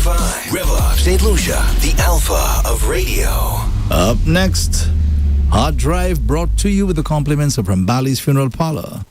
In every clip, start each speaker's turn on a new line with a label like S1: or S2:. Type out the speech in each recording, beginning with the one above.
S1: 105.5. REV-UP St. Lucia, the alpha of radio.
S2: Up next, Harddrive brought to you with the compliments of Ramballi's Funeral Parlor.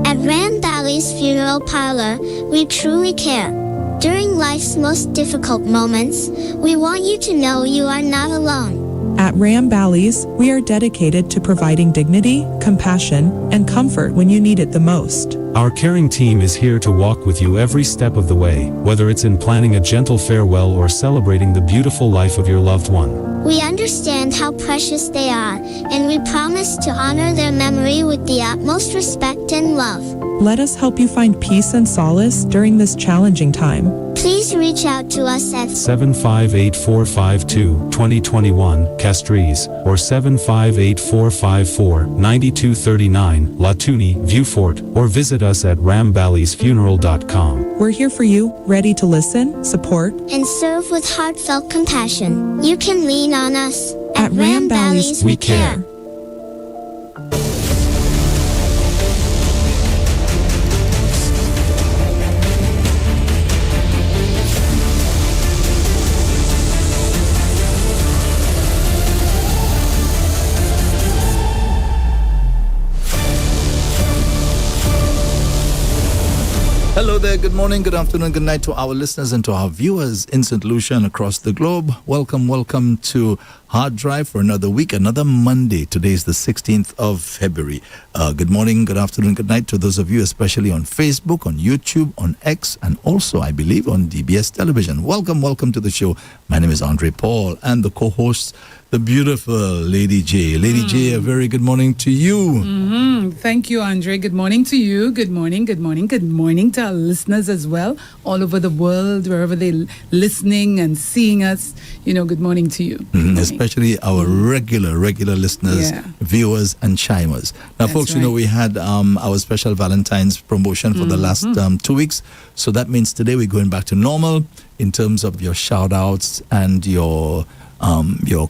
S3: At Ramballi's Funeral Parlor, we truly care. During life's most difficult moments, we want you to know you are not alone.
S4: At Ramballi's, we are dedicated to providing dignity, compassion, and comfort when you need it the most.
S5: Our caring team is here to walk with you every step of the way, whether it's in planning a gentle farewell or celebrating the beautiful life of your loved one.
S3: We understand how precious they are, and we promise to honor their memory with the utmost respect and love.
S4: Let us help you find peace and solace during this challenging time.
S3: Please reach out to us at
S5: 758-452-2021, Castries, or 758-454-9239, Latuni, Viewfort, or visit us at ramballysfuneral.com.
S4: We're here for you, ready to listen, support,
S3: and serve with heartfelt compassion. You can lean on us.
S4: At Ramballi's,
S5: we care.
S2: Hello there, good morning, good afternoon, good night to our listeners and to our viewers in St. Lucia and across the globe. Welcome to Harddrive for another week, another Monday. Today is the 16th of February. Good morning, good afternoon, good night to those of you, especially on Facebook, on YouTube, on X, and also, I believe, on DBS television. Welcome to the show. My name is Andre Paul, and the co-host, the beautiful Lady J. Lady J, a very good morning to you.
S6: Thank you, Andre. Good morning to you. Good morning to our listeners as well, all over the world, wherever they're listening and seeing us. Good morning to you.
S2: Especially our regular listeners, viewers, and chimers. Now,
S6: That's
S2: folks,
S6: right.
S2: we had our special Valentine's promotion for the last 2 weeks. So that means today we're going back to normal in terms of your shout-outs and your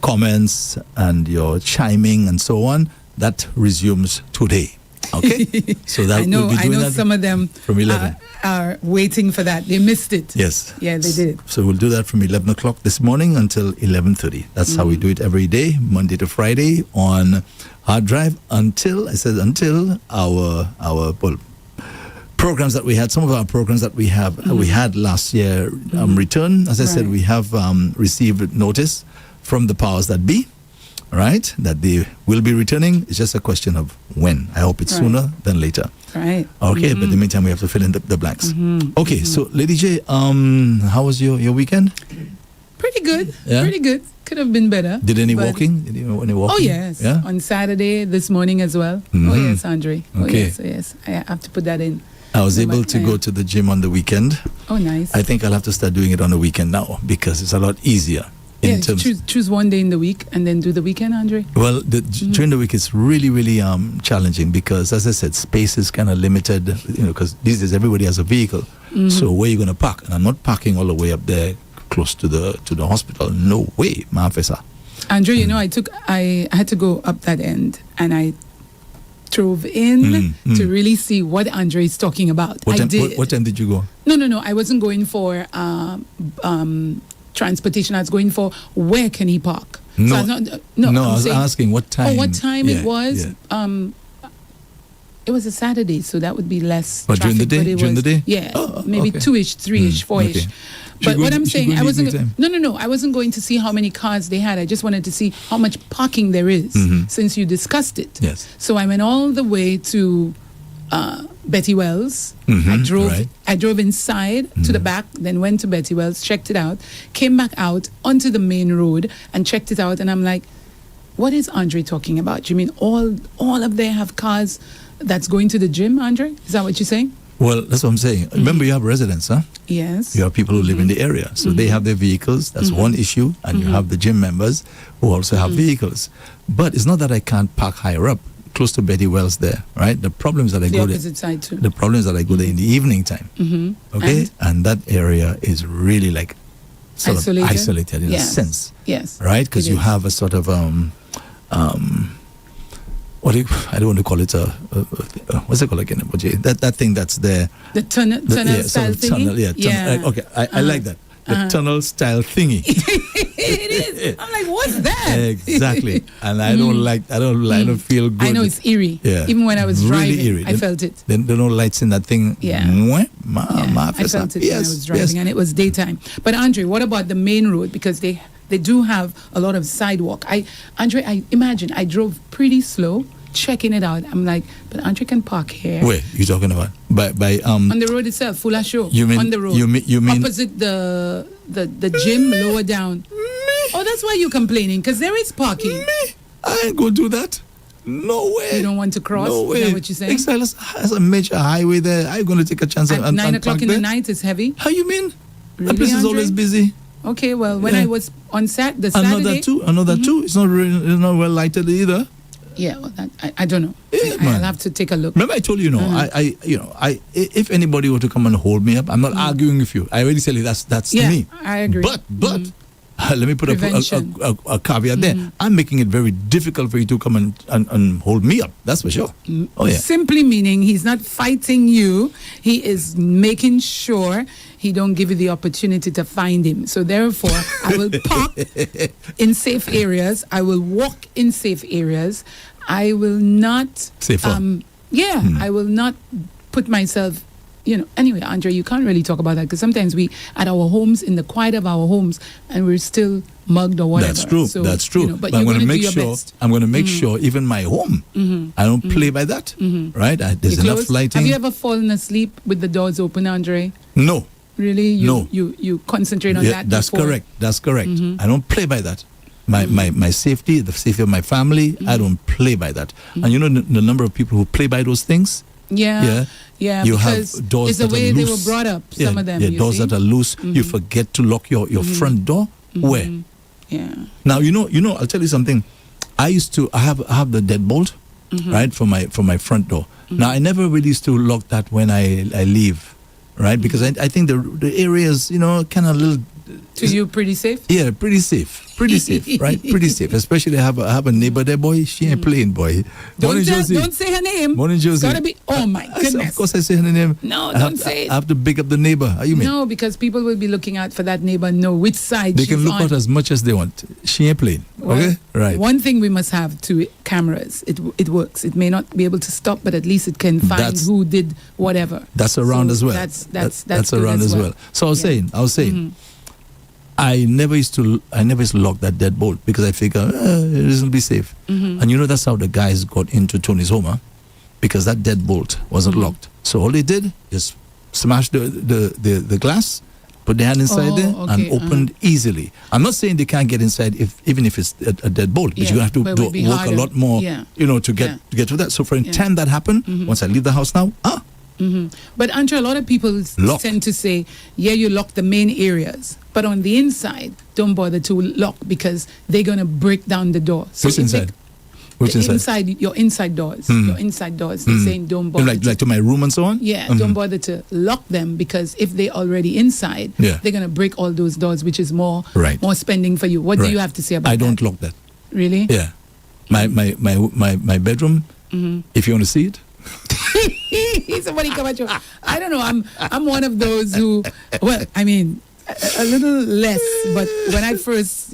S2: comments and your chiming and so on. That resumes today. Okay? So that
S6: I know
S2: we'll be doing that
S6: some of them
S2: from 11.
S6: are waiting for that. They missed it.
S2: Yes.
S6: Yeah, they did.
S2: So we'll do that from 11 o'clock this morning until 11:30. That's how we do it every day, Monday to Friday on Harddrive until our programs that we had, some of our programs that we had last year return. As I said, we have received notice from the powers that be, right, that they will be returning. It's just a question of when. I hope it's sooner than later.
S6: Right.
S2: Okay, but in the meantime, we have to fill in the blanks. Okay, so Lady J, how was your weekend?
S6: Pretty good.
S2: Yeah?
S6: Pretty good. Could have been better.
S2: Did any walking? Did you any walking?
S6: Oh, yes.
S2: Yeah?
S6: On Saturday, this morning as well. Oh, yes, Andre.
S2: Okay.
S6: Oh, yes. I have to put that in.
S2: I was able to go to the gym on the weekend.
S6: Oh, nice.
S2: I think I'll have to start doing it on the weekend now because it's a lot easier.
S6: Choose one day in the week and then do the weekend, Andre.
S2: Well, during the week it's really challenging because, as I said, space is kind of limited. Because these days everybody has a vehicle. So where are you going to park? And I'm not parking all the way up there close to the hospital. No way, my officer.
S6: Andre, I had to go up that end and I drove in to really see what Andre is talking about.
S2: What time did you go?
S6: No. I wasn't going for transportation. I was going for where can he park.
S2: No,
S6: so
S2: I was asking what time.
S6: Oh, what time it was?
S2: Yeah.
S6: It was a Saturday, so that would be less
S2: But
S6: traffic.
S2: during the day?
S6: Yeah,
S2: Oh,
S6: maybe
S2: okay.
S6: 2-ish, 3-ish, 4-ish.
S2: Okay.
S6: But what I'm saying, I wasn't.
S2: Time.
S6: No. I wasn't going to see how many cars they had. I just wanted to see how much parking there is, since you discussed it.
S2: Yes.
S6: So I went all the way to Betty Wells. I drove inside to the back, then went to Betty Wells, checked it out, came back out onto the main road and checked it out. And I'm like, what is Andre talking about? You mean all of them have cars that's going to the gym, Andre? Is that what you're saying?
S2: Well, that's what I'm saying. Remember, you have residents, huh?
S6: Yes.
S2: You have people who live in the area. So they have their vehicles. That's one issue. And you have the gym members who also have vehicles. But it's not that I can't park higher up, close to Betty Wells there, right? The problem is that I go there.
S6: Opposite side too.
S2: The problem is that I go there in the evening time. Okay? And that area is really like sort of isolated in a sense.
S6: Yes.
S2: Right? Because you have a sort of I don't want to call it what's it called again? That thing that's there.
S6: The tunnel style thingy?
S2: Tunnel, okay, I like that. The tunnel style thingy.
S6: It is. I'm like, what's that?
S2: Exactly. And I don't feel good.
S6: I know it's eerie.
S2: Yeah.
S6: Even when I was
S2: really
S6: driving,
S2: eerie.
S6: I felt it.
S2: Then there are no lights in that thing.
S6: Yeah.
S2: I
S6: felt it when I was driving, and it was daytime. But Andre, what about the main road? Because they do have a lot of sidewalk. I imagine I drove pretty slow, checking it out. I'm like, but Andre can park here.
S2: Where you talking about? By
S6: on the road itself, Fuller Show.
S2: You mean
S6: on the road?
S2: You mean
S6: opposite the gym, lower down? Oh, that's why you're complaining, because there is parking.
S2: Me? I ain't gonna do that. No way.
S6: You don't want to cross?
S2: No way.
S6: Is that what you're saying?
S2: Exile has a major highway there. I'm going to take a chance
S6: At
S2: and
S6: 9 o'clock in
S2: there?
S6: the night is heavy?
S2: How you mean?
S6: Really,
S2: that place is
S6: Andre?
S2: always busy.
S6: Okay, well, when I was on Saturday...
S2: Another two. It's not well lighted either.
S6: Yeah, well, I don't know.
S2: Yeah,
S6: I'll have to take a look.
S2: Remember I told you, if anybody were to come and hold me up, I'm not arguing with you. I already tell you that's me.
S6: I agree.
S2: But let me put a caveat there. I'm making it very difficult for you to come and hold me up. That's for sure. Oh yeah.
S6: Simply meaning he's not fighting you. He is making sure he don't give you the opportunity to find him. So therefore, I will park in safe areas. I will walk in safe areas. I will not.
S2: Safer.
S6: I will not put myself. Anyway, Andre, you can't really talk about that because sometimes we at our homes, in the quiet of our homes, and we're still mugged or whatever.
S2: That's true.
S6: So,
S2: That's true.
S6: But
S2: I'm
S6: you're
S2: going to
S6: do
S2: make
S6: your
S2: sure.
S6: best.
S2: I'm going to make sure, even my home, I don't play by that. Right? There's enough lighting.
S6: Have you ever fallen asleep with the doors open, Andre?
S2: No.
S6: Really?
S2: No.
S6: You concentrate on that.
S2: That's
S6: before?
S2: correct. That's correct. I don't play by that. My safety, the safety of my family, I don't play by that. And the number of people who play by those things.
S6: Yeah.
S2: You
S6: because
S2: have doors
S6: it's the
S2: that
S6: way
S2: are
S6: they
S2: loose.
S6: were brought up. Some of them.
S2: Yeah, doors that are loose. You forget to lock your front door. Where?
S6: Yeah.
S2: Now I'll tell you something. I have the deadbolt, right, for my front door. Now I never really used to lock that when I leave, right, because I think the area is kind of a little.
S6: To you, pretty safe?
S2: Yeah, pretty safe, right? Pretty safe. Especially I have a neighbor there, boy. She ain't playing, boy.
S6: Don't say her name.
S2: Morning, Josie.
S6: It's gotta be. Oh my goodness.
S2: Of course, I say her name.
S6: No, don't say it.
S2: I have to big up the neighbor. How you mean?
S6: No, because people will be looking out for that neighbor and know which side
S2: they
S6: she's
S2: can look
S6: on.
S2: out as much as they want. She ain't playing.
S6: Well,
S2: okay, right.
S6: One thing we must have to cameras. It works. It may not be able to stop, but at least it can find who did whatever.
S2: That's around as well.
S6: That's
S2: around as well. So I was saying. I never used to lock that deadbolt because I figure it isn't be safe. And that's how the guys got into Tony's home, because that deadbolt wasn't locked. So all they did is smash the glass, put their hand inside there, and opened easily. I'm not saying they can't get inside even if it's a deadbolt, but you have to work a lot more, to get to that. So for time that happened, once I leave the house now,
S6: But Andre, a lot of people tend to say, you lock the main areas, but on the inside, don't bother to lock because they're going to break down the door. So
S2: What's inside?
S6: Inside? Your inside doors. Your inside doors. They're saying don't bother.
S2: Like to my room and so on?
S6: Yeah, don't bother to lock them because if they're already inside, they're going to break all those doors, which is more spending for you. What do you have to say about that?
S2: I don't lock that.
S6: Really?
S2: Yeah. My bedroom, if you want to see it.
S6: Somebody come at you. I don't know. I'm one of those who, a little less. But when I first,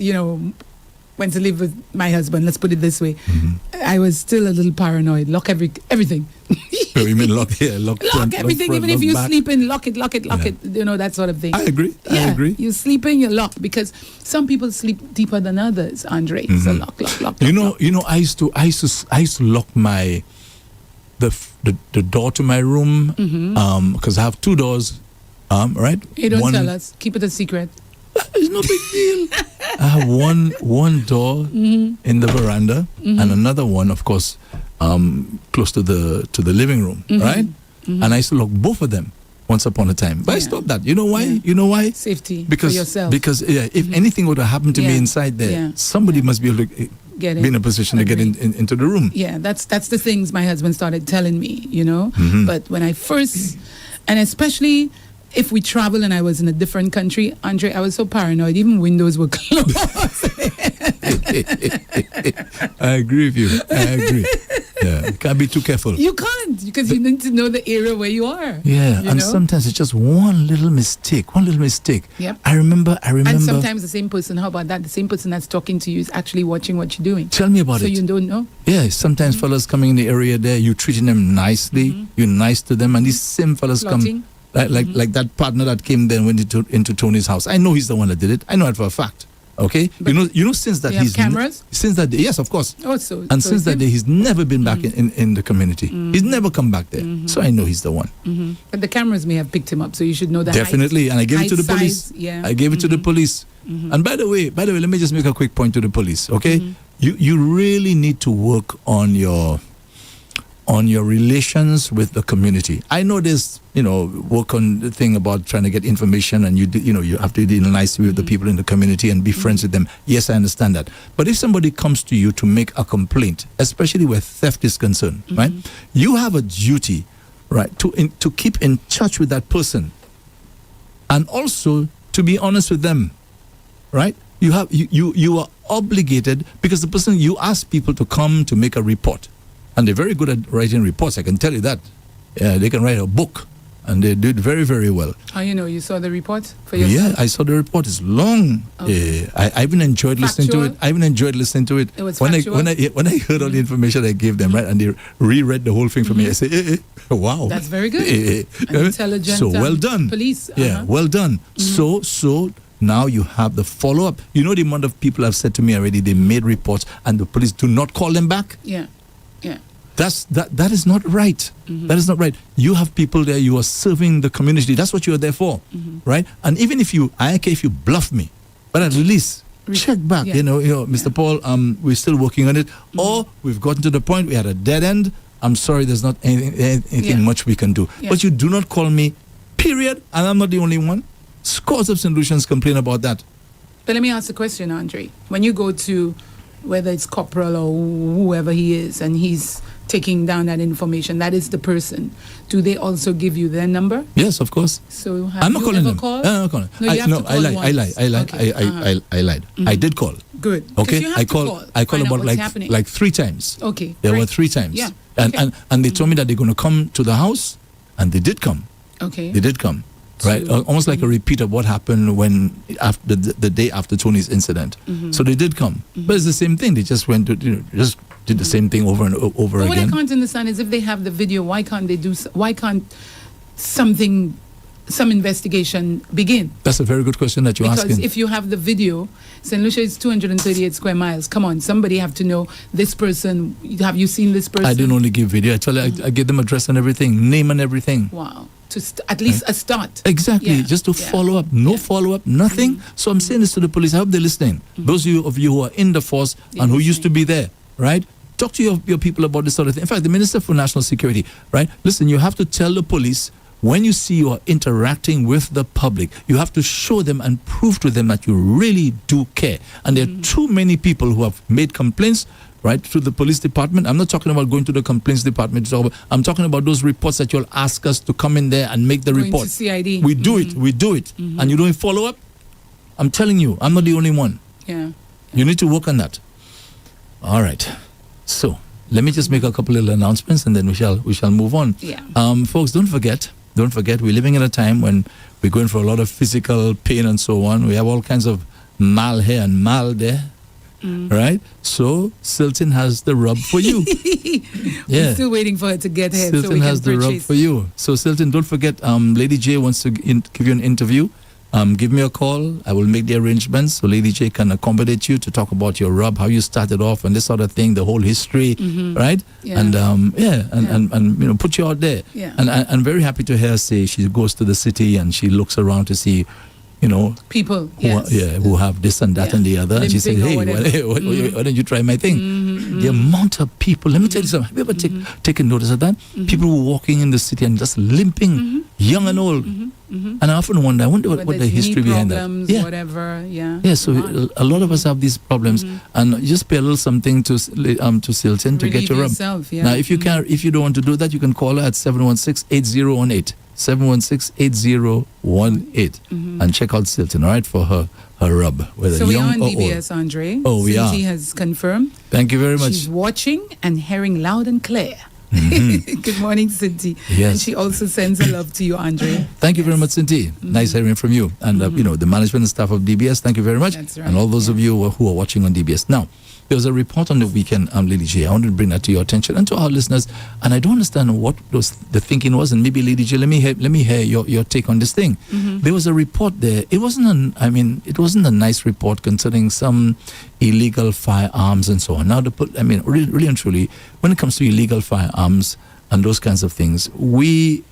S6: went to live with my husband, let's put it this way, I was still a little paranoid. Lock everything.
S2: So you mean lock here, lock front,
S6: everything,
S2: front,
S6: even if you're
S2: back.
S6: sleeping, lock it, that sort of thing.
S2: I agree.
S6: You're sleeping, you're locked because some people sleep deeper than others, Andre. So lock.
S2: I used to lock my the door to my room because I have two doors, right?
S6: Hey, don't tell us. Keep it a secret.
S2: It's no big deal. I have one door in the veranda and another one, of course, close to the living room, right? And I used to lock both of them once upon a time. But I stopped that. You know why? You know why?
S6: Safety
S2: for
S6: yourself.
S2: Because if anything would have happened to me inside there, somebody must be able to be in a position to get into the room.
S6: Yeah, that's the things my husband started telling me, But when I first, and especially if we travel and I was in a different country, Andre, I was so paranoid. Even windows were closed.
S2: I agree with you. I agree. Yeah, can't be too careful.
S6: You can't, because you need to know the area where you are.
S2: Yeah,
S6: you
S2: and
S6: know?
S2: sometimes it's just one little mistake.
S6: Yep.
S2: I remember.
S6: And sometimes the same person, how about that? The same person that's talking to you is actually watching what you're doing.
S2: Tell me about
S6: so
S2: it.
S6: So you don't know?
S2: Yeah, sometimes fellas coming in the area there, you treating them nicely, you're nice to them, and these same fellas
S6: Plotting.
S2: come, like that partner that came there and went into Tony's house. I know he's the one that did it. I know it for a fact. Okay,
S6: But
S2: you know since that
S6: you have
S2: he's
S6: cameras?
S2: Since that day, yes, of course.
S6: Oh, so
S2: Since that day, he's never been back in the community. He's never come back there. So I know he's the one.
S6: But the cameras may have picked him up, so you should know that.
S2: Definitely, and I gave it to the police.
S6: Size, yeah.
S2: I gave it to the police. And by the way, let me just make a quick point to the police. Okay, you really need to work on your relations with the community. I know there's, work on the thing about trying to get information, and you have to deal nicely with the people in the community and be friends with them. Yes, I understand that. But if somebody comes to you to make a complaint, especially where theft is concerned, right? You have a duty, right, to keep in touch with that person, and also to be honest with them, right? You are obligated, because the person, you ask people to come to make a report. And they're very good at writing reports, I can tell you that. They can write a book, and they do it very, very well.
S6: How you know? You saw the report for yourself?
S2: Yeah, I saw the report. It's long.
S6: Okay.
S2: I even enjoyed listening to it.
S6: It was factual?
S2: When I heard all the information I gave them, right, and they reread the whole thing for me, I say, wow.
S6: That's very good. Intelligent.
S2: So well done.
S6: Police.
S2: Yeah, well done. So now you have the follow-up. You know the amount of people have said to me already, they made reports and the police do not call them back?
S6: Yeah.
S2: That is not right. That is not right. You have people there, you are serving the community. That's what you are there for, right? And even if I don't care if you bluff me, but at least check back.
S6: Yeah.
S2: Mr. Paul, we're still working on it, or we've gotten to the point we had a dead end. I'm sorry, there's not anything much we can do.
S6: Yeah.
S2: But you do not call me, period, and I'm not the only one. Scores of solutions complain about that.
S6: But let me ask a question, Andre. When you go to, whether it's Corporal or whoever he is, and he's taking down that information, that is the person, do they also give you their number?
S2: Yes, of course.
S6: So
S2: I'm not calling them.
S6: Called?
S2: I'm not calling.
S6: No, you have to call
S2: I lied.
S6: once.
S2: I lied.
S6: Okay.
S2: I lied. I did call.
S6: Good. 'Cause
S2: Okay.
S6: you have
S2: I
S6: to
S2: called. I called
S6: Find out
S2: about
S6: what's happening.
S2: like 3 times.
S6: Okay.
S2: There were
S6: great.
S2: 3 times.
S6: Yeah.
S2: And
S6: Okay.
S2: and they told me that they're going to come to the house, and they did come.
S6: Okay.
S2: They did come. Right, almost like a repeat of what happened when after the day after Tony's incident. So they did come, but it's the same thing. They just went to just did the same thing over and over
S6: But what I
S2: again.
S6: can't understand is, if they have the video, why can't they do? Why can't some investigation begin?
S2: That's a very good question that you're
S6: Because
S2: asking.
S6: if you have the video, St. Lucia is 238 square miles. Come on, somebody have to know this person. Have you seen this person?
S2: I didn't only give video. Actually, I gave them address and everything, name and everything.
S6: Wow. At least a start.
S2: Exactly,
S6: Yeah,
S2: just to
S6: yeah.
S2: follow up. No follow-up, nothing. So I'm saying this to the police. I hope they're listening. Those of you who are in the force and who used to be there, right? Talk to your people about this sort of thing. In fact, the Minister for National Security, right? Listen, you have to tell the police, when you see you are interacting with the public, you have to show them and prove to them that you really do care. And there are too many people who have made complaints, right, to the police department. I'm not talking about going to the complaints department. I'm talking about those reports that you'll ask us to come in there and make the
S6: Going
S2: report.
S6: to CID.
S2: We do it. And you don't follow up? I'm telling you, I'm not the only one.
S6: Yeah.
S2: You need to work on that. All right. So let me just make a couple little announcements, and then we shall move on.
S6: Yeah.
S2: Folks, don't forget, we're living in a time when we're going for a lot of physical pain and so on. We have all kinds of mal here and mal there. Right? So Silton has the rub for you.
S6: We're still waiting for her to get here
S2: Silton
S6: so we can
S2: has the rub
S6: purchase.
S2: for you. So Silton, don't forget, Lady J wants to give you an interview. Give me a call. I will make the arrangements so Lady J can accommodate you to talk about your rub, how you started off and this sort of thing, the whole history, right?
S6: Yeah.
S2: And and put you out there.
S6: Yeah.
S2: And I'm very happy to hear her say she goes to the city and she looks around to see,
S6: people
S2: who have this and that
S6: Yeah.
S2: and the other. And she said,
S6: Limping or
S2: hey,
S6: whatever.
S2: why don't you try my thing? The amount of people, let me tell you something. Have you ever taken notice of that? People who are walking in the city and just limping, young and old. And I often wonder, what the history behind that.
S6: Yeah. Whatever, yeah.
S2: Yeah, so a lot of us have these problems, and you just pay a little something to Silton to get
S6: Relieve
S2: your rub.
S6: yourself, yeah.
S2: Now, if you don't want to do that, you can call her at 716-8018. 716-8018. And check out Stilton, all right, for her rub. Whether
S6: So we are
S2: young
S6: on
S2: or
S6: DBS,
S2: old.
S6: Andre.
S2: Oh, we are.
S6: Cynthia has confirmed.
S2: Thank you very much.
S6: She's watching and hearing loud and clear. Good morning, Cynthia.
S2: Yes.
S6: And she also sends her love to you, Andre.
S2: Thank you very much, Cynthia. Nice hearing from you. And, the management and staff of DBS, thank you very much.
S6: That's right,
S2: And all those of you who are watching on DBS. Now, there was a report on the weekend, Lady J. I wanted to bring that to your attention and to our listeners. And I don't understand what the thinking was. And maybe, Lady J, let me hear your take on this thing. There was a report there. It wasn't a nice report concerning some illegal firearms and so on. Now, really and truly, when it comes to illegal firearms and those kinds of things, we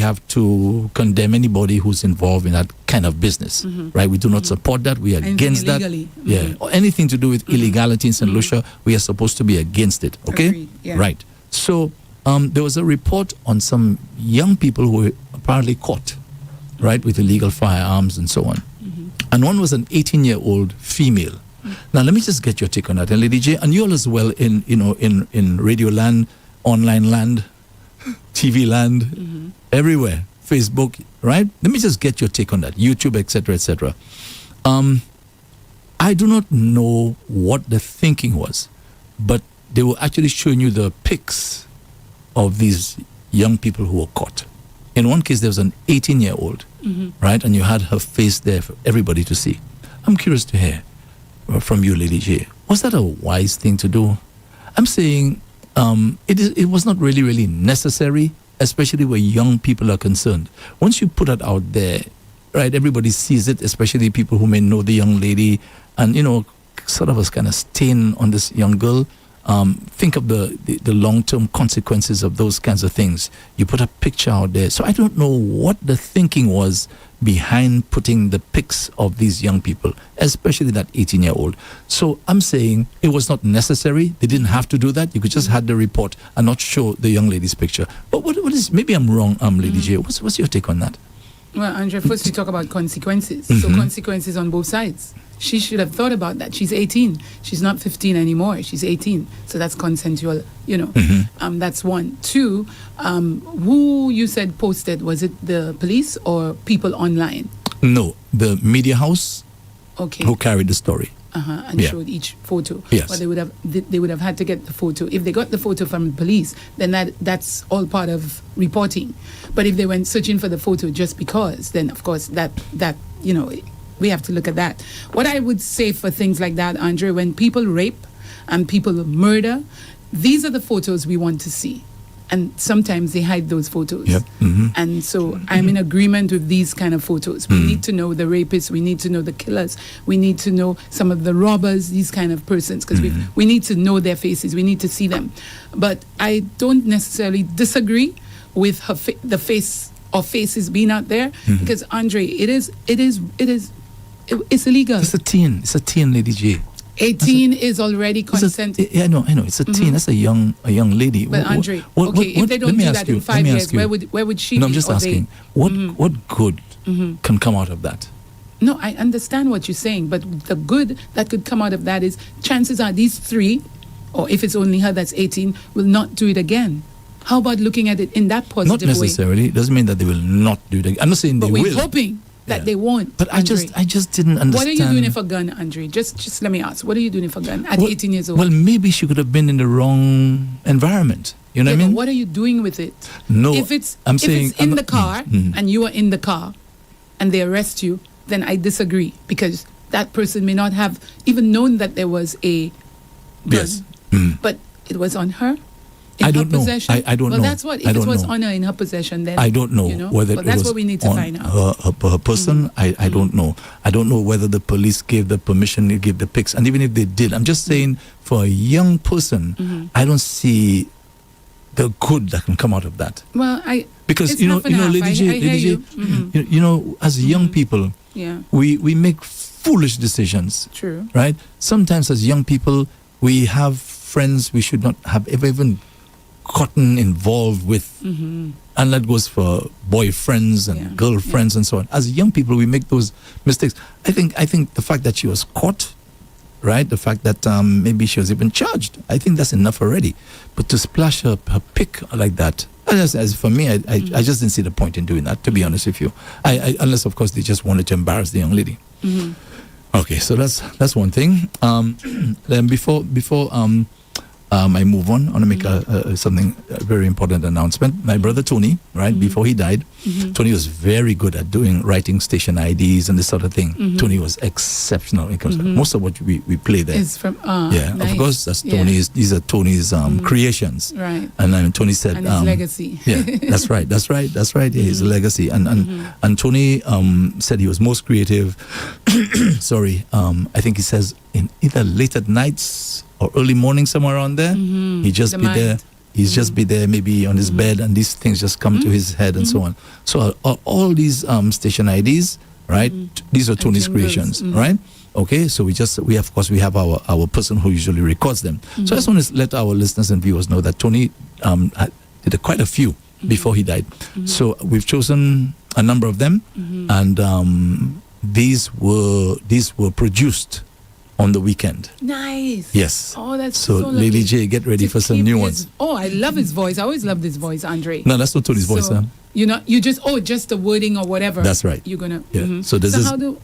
S2: have to condemn anybody who's involved in that kind of business, right? We do not support that. We are against that. Yeah, or anything to do with illegality in St. Lucia, we are supposed to be against it. Okay,
S6: Agreed, yeah.
S2: Right. So there was a report on some young people who were apparently caught, right, with illegal firearms and so on. And one was an 18-year-old female. Now, let me just get your take on that, and Lady J, and you all as well in radio land, online land, TV land, everywhere, Facebook, right? Let me just get your take on that, YouTube, etc., etc. I do not know what the thinking was, but they were actually showing you the pics of these young people who were caught. In one case, there was an 18-year-old, right? And you had her face there for everybody to see. I'm curious to hear from you, Lady J. Was that a wise thing to do? I'm saying it was not really necessary, especially where young people are concerned. Once you put it out there, right, everybody sees it, especially people who may know the young lady, and sort of a kind of stain on this young girl. Think of the long-term consequences of those kinds of things. You put a picture out there. So I don't know what the thinking was behind putting the pics of these young people, especially that 18-year-old. So I'm saying it was not necessary. They didn't have to do that. You could just have the report and not show the young lady's picture. But what is, maybe I'm wrong, Lady J. What's your take on that?
S6: Well, Andre, first we talk about consequences. So consequences on both sides. She should have thought about that. She's 18. She's not 15 anymore. She's 18. So that's consensual, That's one. Two, who you said posted, was it the police or people online?
S2: No, the media house who carried the story.
S6: And showed each photo.
S2: Yes.
S6: But they would have had to get the photo. If they got the photo from the police, then that's all part of reporting. But if they went searching for the photo just because, then of course that we have to look at that. What I would say for things like that, Andre, when people rape and people murder, these are the photos we want to see. And sometimes they hide those photos.
S2: Yep.
S6: And so I'm in agreement with these kind of photos. We need to know the rapists. We need to know the killers. We need to know some of the robbers, these kind of persons, because we need to know their faces. We need to see them. But I don't necessarily disagree with the face or faces being out there, because, Andre, it's illegal.
S2: It's a teen, Lady J.
S6: 18 is already consent.
S2: I know. It's a teen. That's a young lady.
S6: But Andre, if they don't do that in 5 years, where would she be?
S2: No, I'm just asking. What good can come out of that?
S6: No, I understand what you're saying, but the good that could come out of that is chances are these three, or if it's only her that's 18, will not do it again. How about looking at it in that positive way?
S2: Not necessarily. It doesn't mean that they will not do it again. I'm not saying they will.
S6: But we're hoping that they won't.
S2: But I just didn't understand.
S6: What are you doing if a gun, Andre? Just let me ask. What are you doing if a gun at 18 years old?
S2: Well, maybe she could have been in the wrong environment. You know what I mean?
S6: But what are you doing with it?
S2: No,
S6: if it's in the car and you are in the car and they arrest you, then I disagree, because that person may not have even known that there was a gun.
S2: Yes.
S6: But it was on her.
S2: I don't know. I don't know.
S6: Well, that's what. If it was on her in her possession, then
S2: I don't know whether
S6: but
S2: it
S6: that's
S2: was
S6: what we need to find out.
S2: Her person. I don't know. I don't know whether the police gave the permission to give the pics, and even if they did, I'm just saying, for a young person, I don't see the good that can come out of that.
S6: Well,
S2: because
S6: it's
S2: Lady J, as young people, we make foolish decisions.
S6: True.
S2: Right. Sometimes as young people, we have friends we should not have ever even gotten involved with, and that goes for boyfriends and girlfriends and so on. As young people, we make those mistakes. I think the fact that she was caught, right? The fact that maybe she was even charged, I think that's enough already. But to splash her pic like that, As for me, I just didn't see the point in doing that, to be honest with you. Unless, of course, they just wanted to embarrass the young lady. Okay, so that's one thing. Then before I move on, I want to make a very important announcement. My brother Tony, right, before he died, Tony was very good at writing station IDs and this sort of thing. Tony was exceptional. Because most of what we play there
S6: is from
S2: nice. Of course, that's Tony's. These are Tony's creations.
S6: Right.
S2: And Tony said,
S6: and his legacy.
S2: Yeah, that's right. Yeah, his legacy. And Tony said he was most creative. Sorry, I think he says in either late at nights or early morning, somewhere around there. He'd just be there. He's just be there, maybe on his bed, and these things just come to his head and so on. So all these station IDs, right? These are Tony's creations, right? Okay, so we have our person who usually records them. So I just want to let our listeners and viewers know that Tony did quite a few before he died. So we've chosen a number of them, and these were produced on the weekend.
S6: Nice.
S2: Yes.
S6: Oh, that's
S2: so Lady J, get ready for some new ones.
S6: Oh, I love his voice. I always loved his voice, Andre.
S2: No, that's not Tony's voice, huh?
S6: You just the wording or whatever.
S2: That's right.
S6: You're gonna.
S2: Yeah. So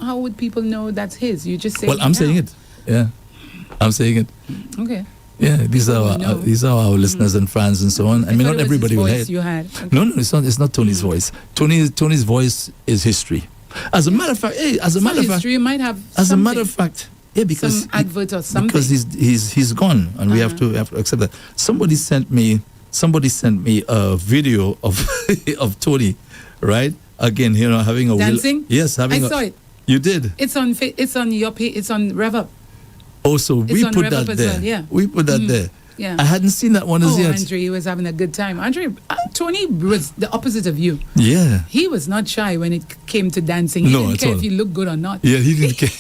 S6: how would people know that's his? You just say.
S2: Well, I'm saying it. Yeah, I'm saying it.
S6: Okay.
S2: Yeah, these are our listeners and fans and so on. I mean, not everybody will hear it.
S6: You had. Okay.
S2: No, it's not. It's not Tony's voice. Tony's voice is history. As a matter of fact,
S6: history might have.
S2: As a matter of fact. Yeah, because
S6: some advert or something.
S2: Because he's gone, and we have to accept that. Somebody sent me a video of Tony, right? Again, having a
S6: dancing.
S2: Yes,
S6: I saw it.
S2: You did.
S6: It's on your page. It's on REV-UP.
S2: Oh, so we put that there.
S6: Well, yeah.
S2: We put that there.
S6: Yeah.
S2: I hadn't seen that one as yet.
S6: Andre, he was having a good time. Tony was the opposite of you.
S2: Yeah.
S6: He was not shy when it came to dancing. He didn't care if you looked good or not.
S2: Yeah, he didn't care.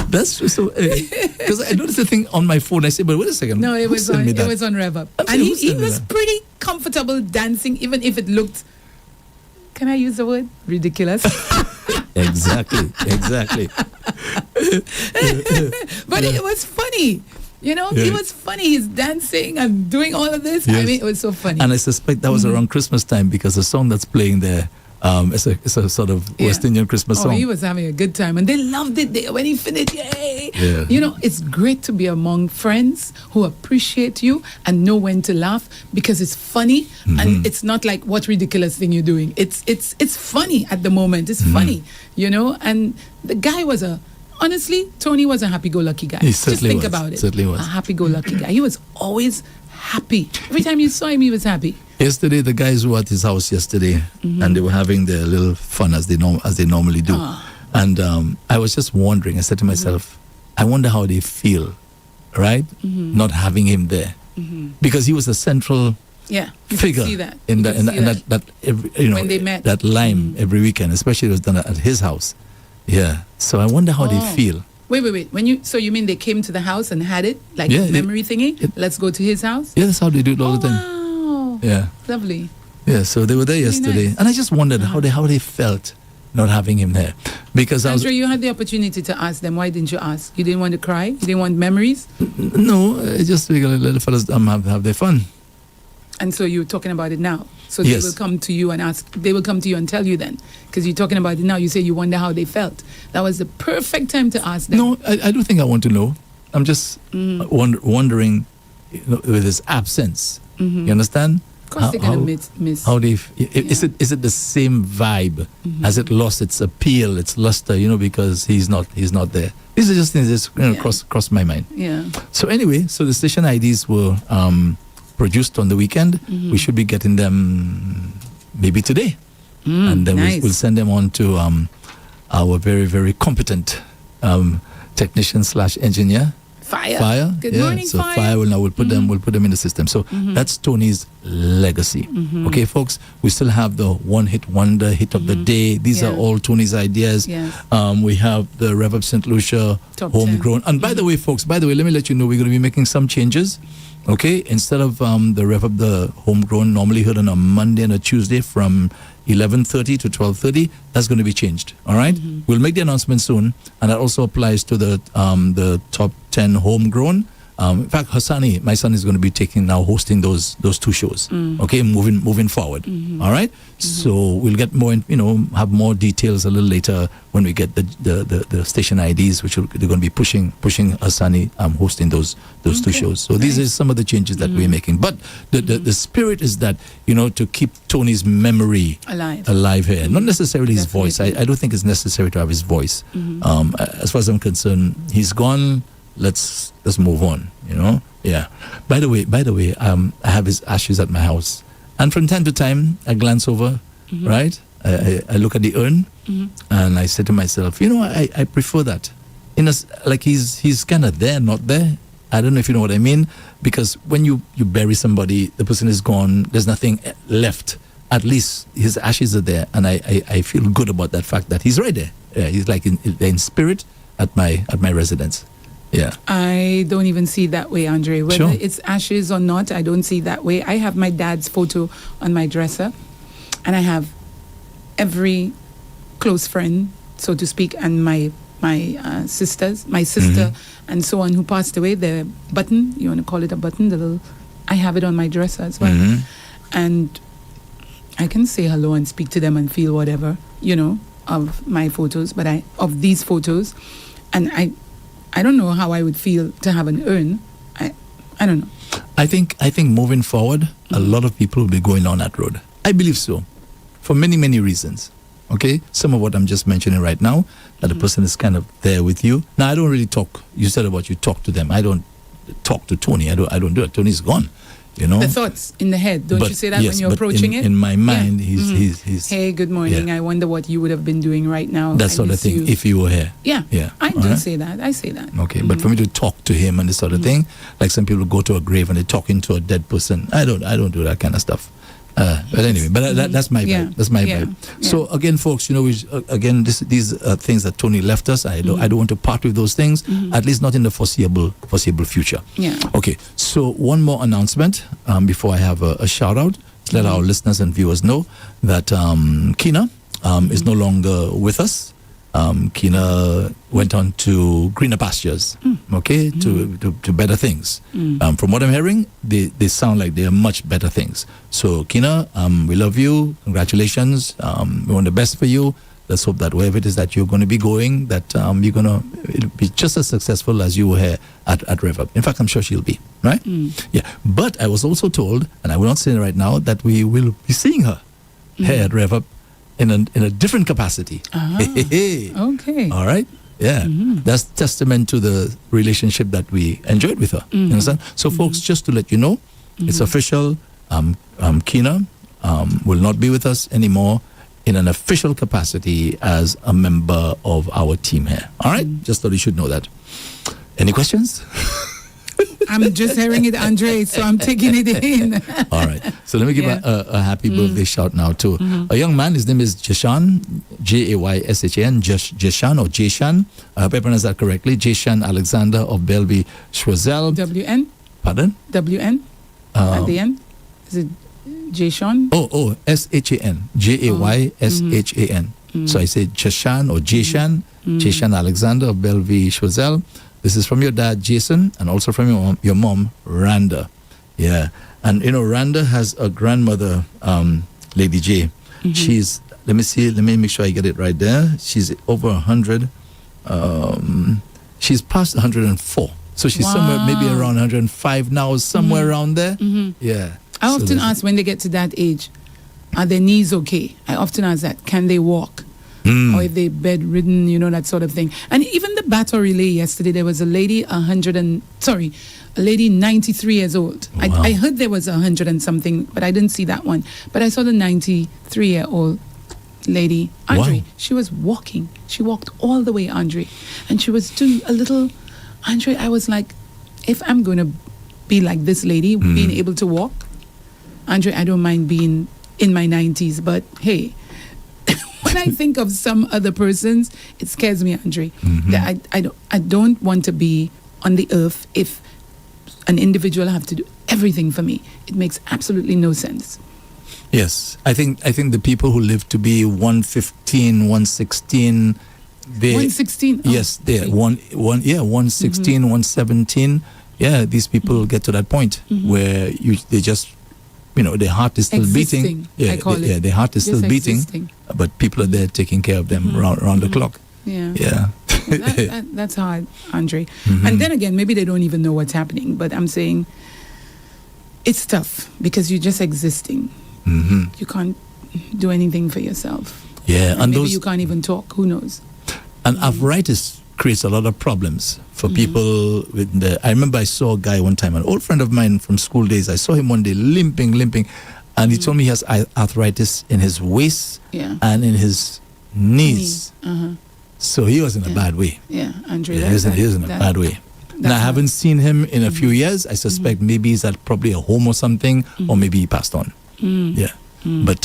S2: That's true. So, because I noticed the thing on my phone, I said, "But wait a second."
S6: No, it was on REV-UP, and he was pretty comfortable dancing, even if it looked. Can I use the word ridiculous?
S2: Exactly.
S6: But it was funny. He was funny. He's dancing and doing all of this.
S2: Yes.
S6: I mean, it was so funny.
S2: And I suspect that was around Christmas time because the song that's playing there. It's a sort of West Indian Christmas song.
S6: Oh, he was having a good time, and they loved it. When he finished, yay!
S2: Yeah.
S6: It's great to be among friends who appreciate you and know when to laugh because it's funny, and it's not like what ridiculous thing you're doing. It's funny at the moment. It's funny, And the guy was honestly, Tony was a happy-go-lucky guy. Just think about it.
S2: Certainly was.
S6: A happy-go-lucky guy. He was always happy. Every time you saw him, he was happy.
S2: Yesterday, the guys were at his house yesterday, and they were having their little fun as they normally do. And I was just wondering. I said to myself, I wonder how they feel, right? Not having him there, because he was a central figure in that
S6: when they met.
S2: that lime every weekend, especially it was done at his house. Yeah. So I wonder how they feel.
S6: Wait. You mean they came to the house and had it like memory thingy? Let's go to his house.
S2: Yeah, that's how they do it all the time.
S6: Wow.
S2: Yeah.
S6: Lovely.
S2: Yeah, so they were there yesterday.
S6: Nice.
S2: And I just wondered how they felt not having him there. Because
S6: I'm sure you had the opportunity to ask them. Why didn't you ask? You didn't want to cry? You didn't want memories?
S2: No, just let the fellas have their fun.
S6: And so you're talking about it now. So they will come to you and ask. They will come to you and tell you then. Because you're talking about it now. You say you wonder how they felt. That was the perfect time to ask them.
S2: No, I don't think I want to know. I'm just wondering with his absence. You understand?
S6: Of course they're going to miss.
S2: How they is it the same vibe? Has it lost its appeal, its luster, because he's not there? These are just things that cross my mind.
S6: Yeah.
S2: So anyway, the station IDs were produced on the weekend. We should be getting them maybe today. And then we'll send them on to our very, very competent technician / engineer. Fire.
S6: Good morning,
S2: so
S6: Fire.
S2: We'll put them in the system. So that's Tony's legacy. Okay, folks, we still have the one-hit wonder, hit of the day. These are all Tony's ideas.
S6: Yes.
S2: We have the REV-UP St. Lucia
S6: Top
S2: homegrown. 10. And by the way, folks, let me let you know we're going to be making some changes. Okay, instead of the REV-UP, the homegrown, normally heard on a Monday and a Tuesday from 11:30 to 12:30, that's going to be changed. All right, we'll make the announcement soon, and that also applies to the top 10 homegrown In fact, Hassani, my son, is going to be hosting those two shows. Okay, moving forward. All right. So we'll get more, have more details a little later when we get the station IDs, which they're going to be pushing Hassani hosting those two shows. So these are some of the changes that we're making. But the spirit is that to keep Tony's memory alive here, not necessarily his voice. I don't think it's necessary to have his voice. As far as I'm concerned, he's gone. Let's move on. Yeah. By the way, I have his ashes at my house, and from time to time I glance over. Right. I look at the urn, and I say to myself, I prefer that. Like he's kind of there, not there. I don't know if you know what I mean, because when you bury somebody, the person is gone. There's nothing left. At least his ashes are there, and I feel good about that fact that he's right there. Yeah, he's like in spirit at my residence. Yeah.
S6: I don't even see it that way, Andre. Whether it's ashes or not, I don't see it that way. I have my dad's photo on my dresser, and I have every close friend, so to speak, and my sisters, my sister, and so on, who passed away. The button, you want to call it a button, I have it on my dresser as well. And I can say hello and speak to them and feel whatever, of my photos, of these photos. And I don't know how I would feel to have an urn. I don't know.
S2: I think moving forward, a lot of people will be going on that road. I believe so, for many, many reasons. Okay, some of what I'm just mentioning right now, that the person is kind of there with you. Now, I don't really talk. You said about you talk to them. I don't talk to Tony. I don't do it. Tony's gone.
S6: The thoughts in the head. Don't you say that when you're approaching it?
S2: In my mind, he's
S6: hey, good morning. I wonder what you would have been doing right now.
S2: That sort of thing. If you were here.
S6: Yeah. I do say that. I say that.
S2: Okay, but for me to talk to him and this sort of thing, like some people go to a grave and they're talking to a dead person. I don't do that kind of stuff. But anyway, that's my vibe. That's my vibe.
S6: Yeah.
S2: So again, folks, these are things that Tony left us. I don't want to part with those things, at least not in the foreseeable future.
S6: Yeah.
S2: Okay. So one more announcement before I have a shout out to let our listeners and viewers know that Kina is no longer with us. Kina went on to greener pastures, to better things. From what I'm hearing, they sound like they are much better things. So, Kina, we love you. Congratulations. We want the best for you. Let's hope that wherever it is that you're going to be going, that you're going to be just as successful as you were here at REV-UP. In fact, I'm sure she'll be, right? Yeah. But I was also told, and I will not say it right now, that we will be seeing her here at REV-UP in a different capacity.
S6: Okay.
S2: All right. Yeah. That's testament to the relationship that we enjoyed with her. You understand? So, folks, just to let you know, it's official. Kina will not be with us anymore in an official capacity as a member of our team here. All right. Just thought you should know that. Any questions?
S6: I'm just hearing it, Andre, so I'm taking it in.
S2: All right. So let me give a happy birthday shout now to a young man. His name is Jashan, Jayshan, Jashan or Jayshan. I hope I pronounced that correctly. Jayshan Alexander of Bellevue, Schwazel.
S6: WN?
S2: Pardon?
S6: WN? At the end? Is it Jayshan?
S2: Oh, Shan. Jayshan. So I say Jashan or Jayshan, Jayshan Alexander of Bellevue, Schwazel. This is from your dad, Jason, and also from your mom, Randa. Yeah. And, Randa has a grandmother, Lady J. She's, let me make sure I get it right there. She's over 100. She's past 104. So she's somewhere, maybe around 105 now, somewhere around there. Yeah.
S6: I often ask when they get to that age, are their knees okay? I often ask that. Can they walk? Or if they bedridden, that sort of thing. And even the battle relay yesterday, there was a lady, a lady 93 years old.
S2: Wow.
S6: I heard there was 100 and something, but I didn't see that one. But I saw the 93-year-old lady, Andre. Wow. She was walking. She walked all the way, Andre. And she was doing a little, Andre, I was like, if I'm going to be like this lady, being able to walk, Andre, I don't mind being in my 90s, but hey, when I think of some other persons, it scares me, Andre. That I don't want to be on the earth if an individual have to do everything for me. It makes absolutely no sense.
S2: Yes, I think the people who live to be 115, 116, they
S6: 116.
S2: Yes, they 116, 117. these people get to that point where they just, their heart is still beating.
S6: I call it.
S2: Their heart is
S6: Just
S2: still beating,
S6: existing.
S2: but people are there taking care of them round the clock.
S6: Yeah. That's hard, Andre. And then again, maybe they don't even know what's happening, but I'm saying it's tough because you're just existing. You can't do anything for yourself.
S2: Yeah, and
S6: maybe you can't even talk. Who knows?
S2: And arthritis creates a lot of problems for people with I remember I saw a guy one time, an old friend of mine from school days. I saw him one day limping, and he told me he has arthritis in his waist and in his knees. So he was in a bad way.
S6: Yeah, Andre.
S2: He was in a bad way. And I haven't seen him in a few years. I suspect maybe he's at probably a home or something, or maybe he passed on. Yeah. But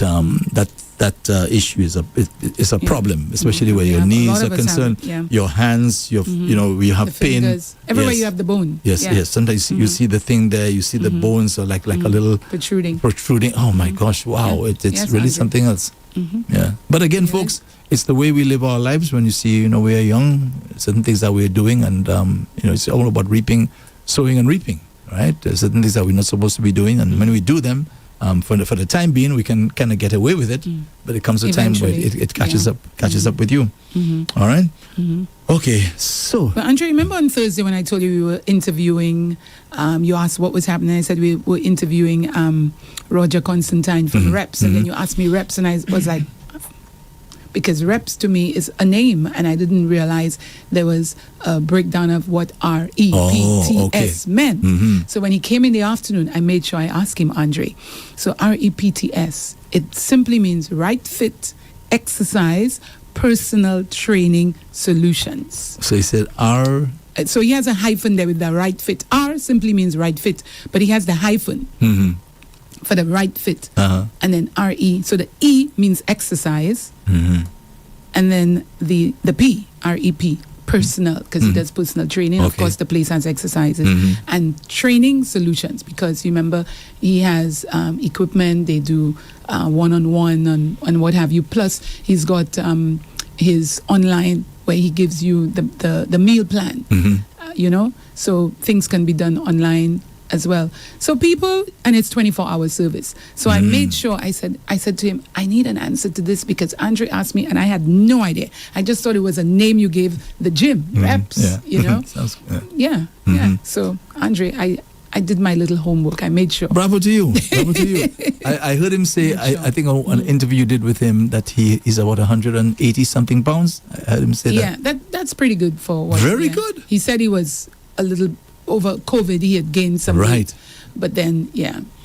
S2: that issue is a problem, especially where your knees are concerned, your hands, you have
S6: the
S2: pain.
S6: Fingers. Everywhere you have the bone.
S2: Yes. Sometimes you see the thing there, you see the bones are like a little
S6: protruding.
S2: Oh my gosh! Wow, it's really
S6: Andre.
S2: something else. Yeah. But again, folks, it's the way we live our lives. When you see, we are young, certain things that we're doing, and it's all about sowing and reaping, right? There's certain things that we're not supposed to be doing, and when we do them, for the time being, we can kind of get away with it, but it comes a time where it catches up with you. All right? Okay, so.
S6: But Andre, remember on Thursday when I told you we were interviewing, you asked what was happening, I said we were interviewing Roger Constantine from REPS, and then you asked me REPS, and I was like, because REPS to me is a name, and I didn't realize there was a breakdown of what REPTS meant. So when he came in the afternoon, I made sure I asked him, Andre. So REPTS, it simply means Right Fit Exercise Personal Training Solutions.
S2: So he said R.
S6: So he has a hyphen there with the Right Fit. R simply means Right Fit, but he has the hyphen. For the right fit, and then RE. So the E means exercise, and then the P, REP, personal, because he does personal training. Of course, the place has exercises and training solutions, because you remember he has equipment. They do one-on-one and what have you. Plus, he's got his online where he gives you the meal plan. So things can be done online as well. So people, and it's 24-hour service. So I made sure, I said to him, I need an answer to this, because Andre asked me and I had no idea. I just thought it was a name you gave the gym, reps,
S2: Sounds,
S6: Yeah. So Andre, I did my little homework. I made sure.
S2: Bravo to you. I heard him say, I think an interview you did with him, that he is about 180 something pounds. I heard him say that.
S6: Yeah, that's pretty good for what.
S2: Very good.
S6: He said he was a little over COVID, he had gained some weight. But then,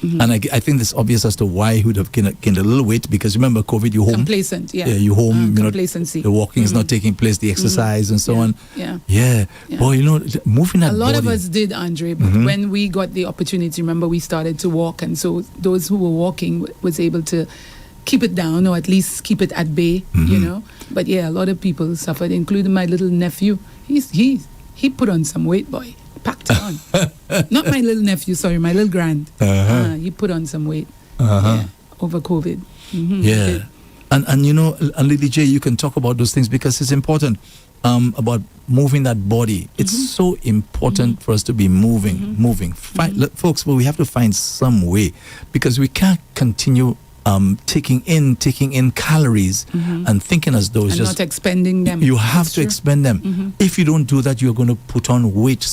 S2: And I think it's obvious as to why he would have gained a little weight, because remember, COVID, you're home.
S6: Complacent,
S2: you home.
S6: Complacency.
S2: The walking is not taking place, the exercise and so on.
S6: Yeah.
S2: Boy, moving that
S6: a lot
S2: body.
S6: of us did, Andre, but when we got the opportunity, remember, we started to walk, and so those who were walking was able to keep it down, or at least keep it at bay, But a lot of people suffered, including my little nephew. He put on some weight, boy. Packed on. Not my little nephew, sorry, my little grand. He put on some weight over COVID.
S2: And Lady J, you can talk about those things, because it's important about moving that body. It's so important for us to be moving. Folks, we have to find some way, because we can't continue taking in calories and thinking as though it's
S6: and
S2: just
S6: not expending them.
S2: You have to expend them. If you don't do that, you're going to put on weight.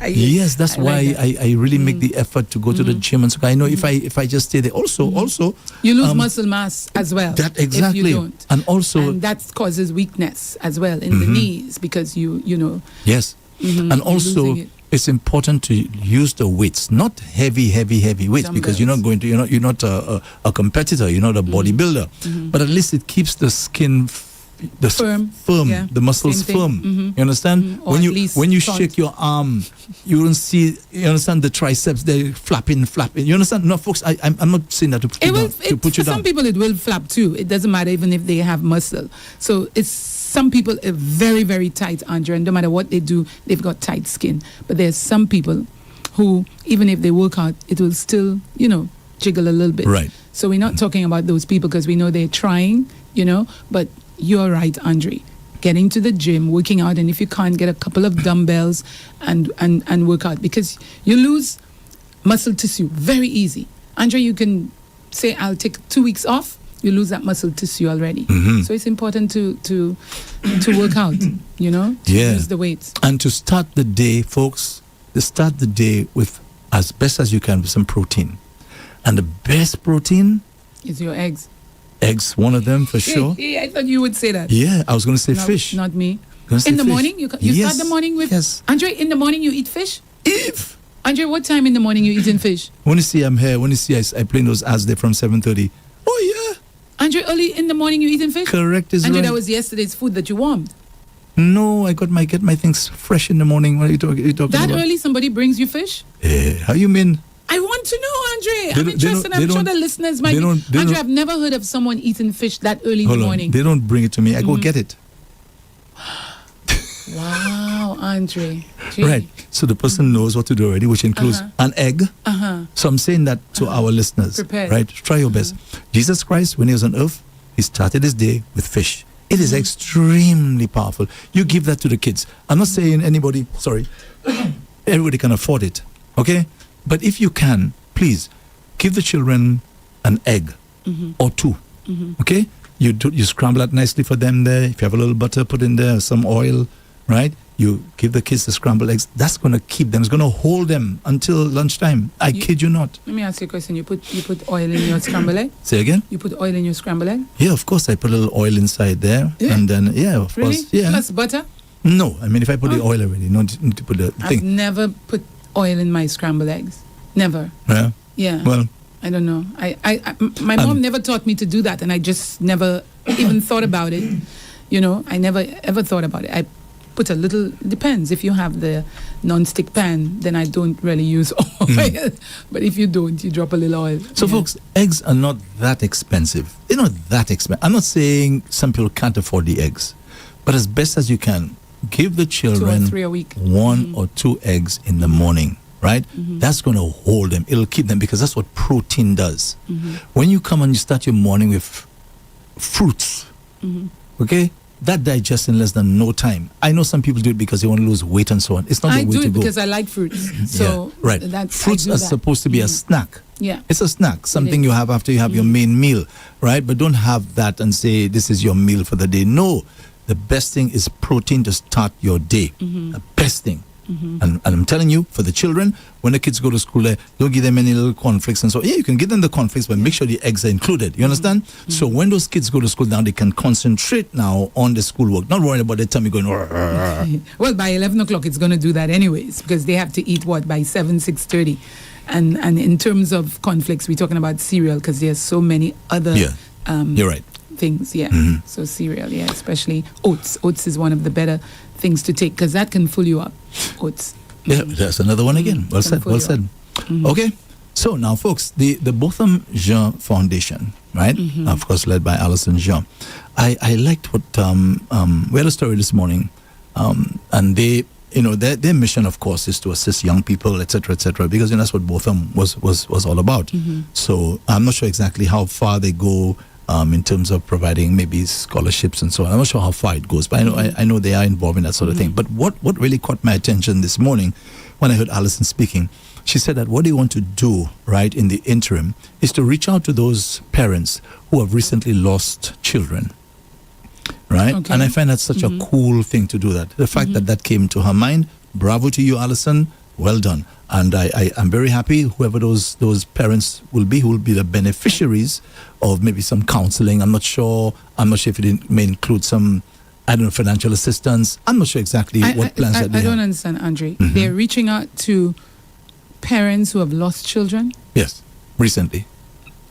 S2: Yes, that's why I really make the effort to go to the gym, and so I know if I just stay there. Also,
S6: you lose muscle mass as well.
S2: That exactly.
S6: If you don't,
S2: and
S6: that causes weakness as well in the knees, because you know.
S2: Yes, and also. It's important to use the weights, not heavy weights,
S6: Dumbbells.
S2: because you're not a competitor, you're not a bodybuilder, but at least it keeps the skin firm, the muscles firm. You understand?
S6: Or
S2: When you shake your arm, you don't see. You understand the triceps? They're flapping. You understand? No, folks, I'm not saying that to put you down.
S6: For some people, it will flap too. It doesn't matter even if they have muscle. So some people are very, very tight, Andre, and no matter what they do, they've got tight skin. But there's some people who, even if they work out, it will still, jiggle a little bit.
S2: Right.
S6: So we're not talking about those people, because we know they're trying, but you're right, Andre. getting to the gym, working out, and if you can't, get a couple of dumbbells and work out, because you lose muscle tissue very easy. Andre, you can say, I'll take 2 weeks off, you lose that muscle tissue already. So it's important to work out, you know, to use the weights.
S2: And to start the day, folks, to start the day with as best as you can with some protein. And the best protein
S6: is your eggs.
S2: Eggs, one of them for sure.
S6: I thought you would say that.
S2: Yeah, I was going to say fish.
S6: Not me.
S2: In
S6: the morning, you start the morning with...
S2: Yes.
S6: Andre, in the morning you eat fish?
S2: If...
S6: Andre, what time in the morning you eating fish?
S2: When you see I'm here, when you see I play those ads there from 7:30. Oh, yeah.
S6: Andre, early in the morning you eating fish?
S2: Correct is
S6: Andre,
S2: right.
S6: that was yesterday's food that you warmed.
S2: No, I get my things fresh in the morning. What are you talking
S6: that
S2: about?
S6: Early somebody brings you fish?
S2: How you mean?
S6: I want to know, Andre. I'm interested. I'm sure the listeners might be. Andre, I've never heard of someone eating fish that early in the morning.
S2: They don't bring it to me. I go get it.
S6: Wow, Andre. Gee.
S2: Right. So the person knows what to do already, which includes an egg. So I'm saying that to our listeners.
S6: Prepare.
S2: Right? Try your best. Jesus Christ, when he was on earth, he started his day with fish. It is extremely powerful. You give that to the kids. I'm not saying everybody can afford it. Okay? But if you can, please give the children an egg or two. Okay? You scramble it nicely for them there. If you have a little butter, put in there, some oil, right? You give the kids the scrambled eggs. That's going to keep them. It's going to hold them until lunchtime. I kid you not.
S6: Let me ask you a question. You put oil in your scrambled egg?
S2: Say again?
S6: You put oil in your scrambled egg?
S2: Yeah, of course. I put a little oil inside there.
S6: Yeah.
S2: And then, of course. Yeah.
S6: Plus butter?
S2: No. I mean, if I put the oil already, no need to put the thing.
S6: I've never put oil in my scrambled eggs. Never.
S2: Yeah?
S6: Yeah.
S2: Well.
S6: I don't know. My mom never taught me to do that, and I just never even thought about it. You know, I never ever thought about it. I put a little, depends. If you have the non-stick pan, then I don't really use oil. But if you don't, you drop a little oil.
S2: So folks, eggs are not that expensive. They're not that expensive. I'm not saying some people can't afford the eggs. But as best as you can, give the children
S6: 2 or 3 a week.
S2: 1 or 2 eggs in the morning. Right? That's going to hold them. It'll keep them, because that's what protein does. When you come and you start your morning with fruits, okay, that digests in less than no time. I know some people do it because they want to lose weight and so on. It's not the way to go.
S6: I do it because I like fruits. So
S2: right. Fruits are supposed to be a snack.
S6: Yeah.
S2: It's a snack, something you have after you have your main meal, right? But don't have that and say this is your meal for the day. No, the best thing is protein to start your day. The best thing. And I'm telling you, for the children, when the kids go to school, don't give them any little cornflakes and so. Yeah, you can give them the cornflakes, but make sure the eggs are included. You understand? So when those kids go to school now, they can concentrate now on the schoolwork. Not worry about their tummy going.
S6: Well, by 11 o'clock, it's going to do that anyways, because they have to eat by 6:30. And in terms of cornflakes, we're talking about cereal, because there's so many other.
S2: You're right.
S6: Things, So cereal, especially oats. Oats is one of the better things to take, because that can fill you up. Oats.
S2: Yeah, that's another one again. Well said. Well said. Okay. So now, folks, the Botham Jean Foundation, right? Of course, led by Alison Jean. I liked what we had a story this morning, and they, their mission, of course, is to assist young people, etc., because that's what Botham was all about. So I'm not sure exactly how far they go. In terms of providing maybe scholarships and so on. I'm not sure how far it goes, but I know they are involved in that sort of thing. But what really caught my attention this morning when I heard Alison speaking, she said that what they want to do, right, in the interim is to reach out to those parents who have recently lost children, right? Okay. And I find that such a cool thing to do that. The fact that came to her mind, bravo to you, Alison, well done. And I'm very happy whoever those parents will be, who will be the beneficiaries of maybe some counseling. I'm not sure if it may include some, financial assistance. I'm not sure exactly what plans that they have.
S6: I don't understand, Andre. They're reaching out to parents who have lost children?
S2: Yes, recently.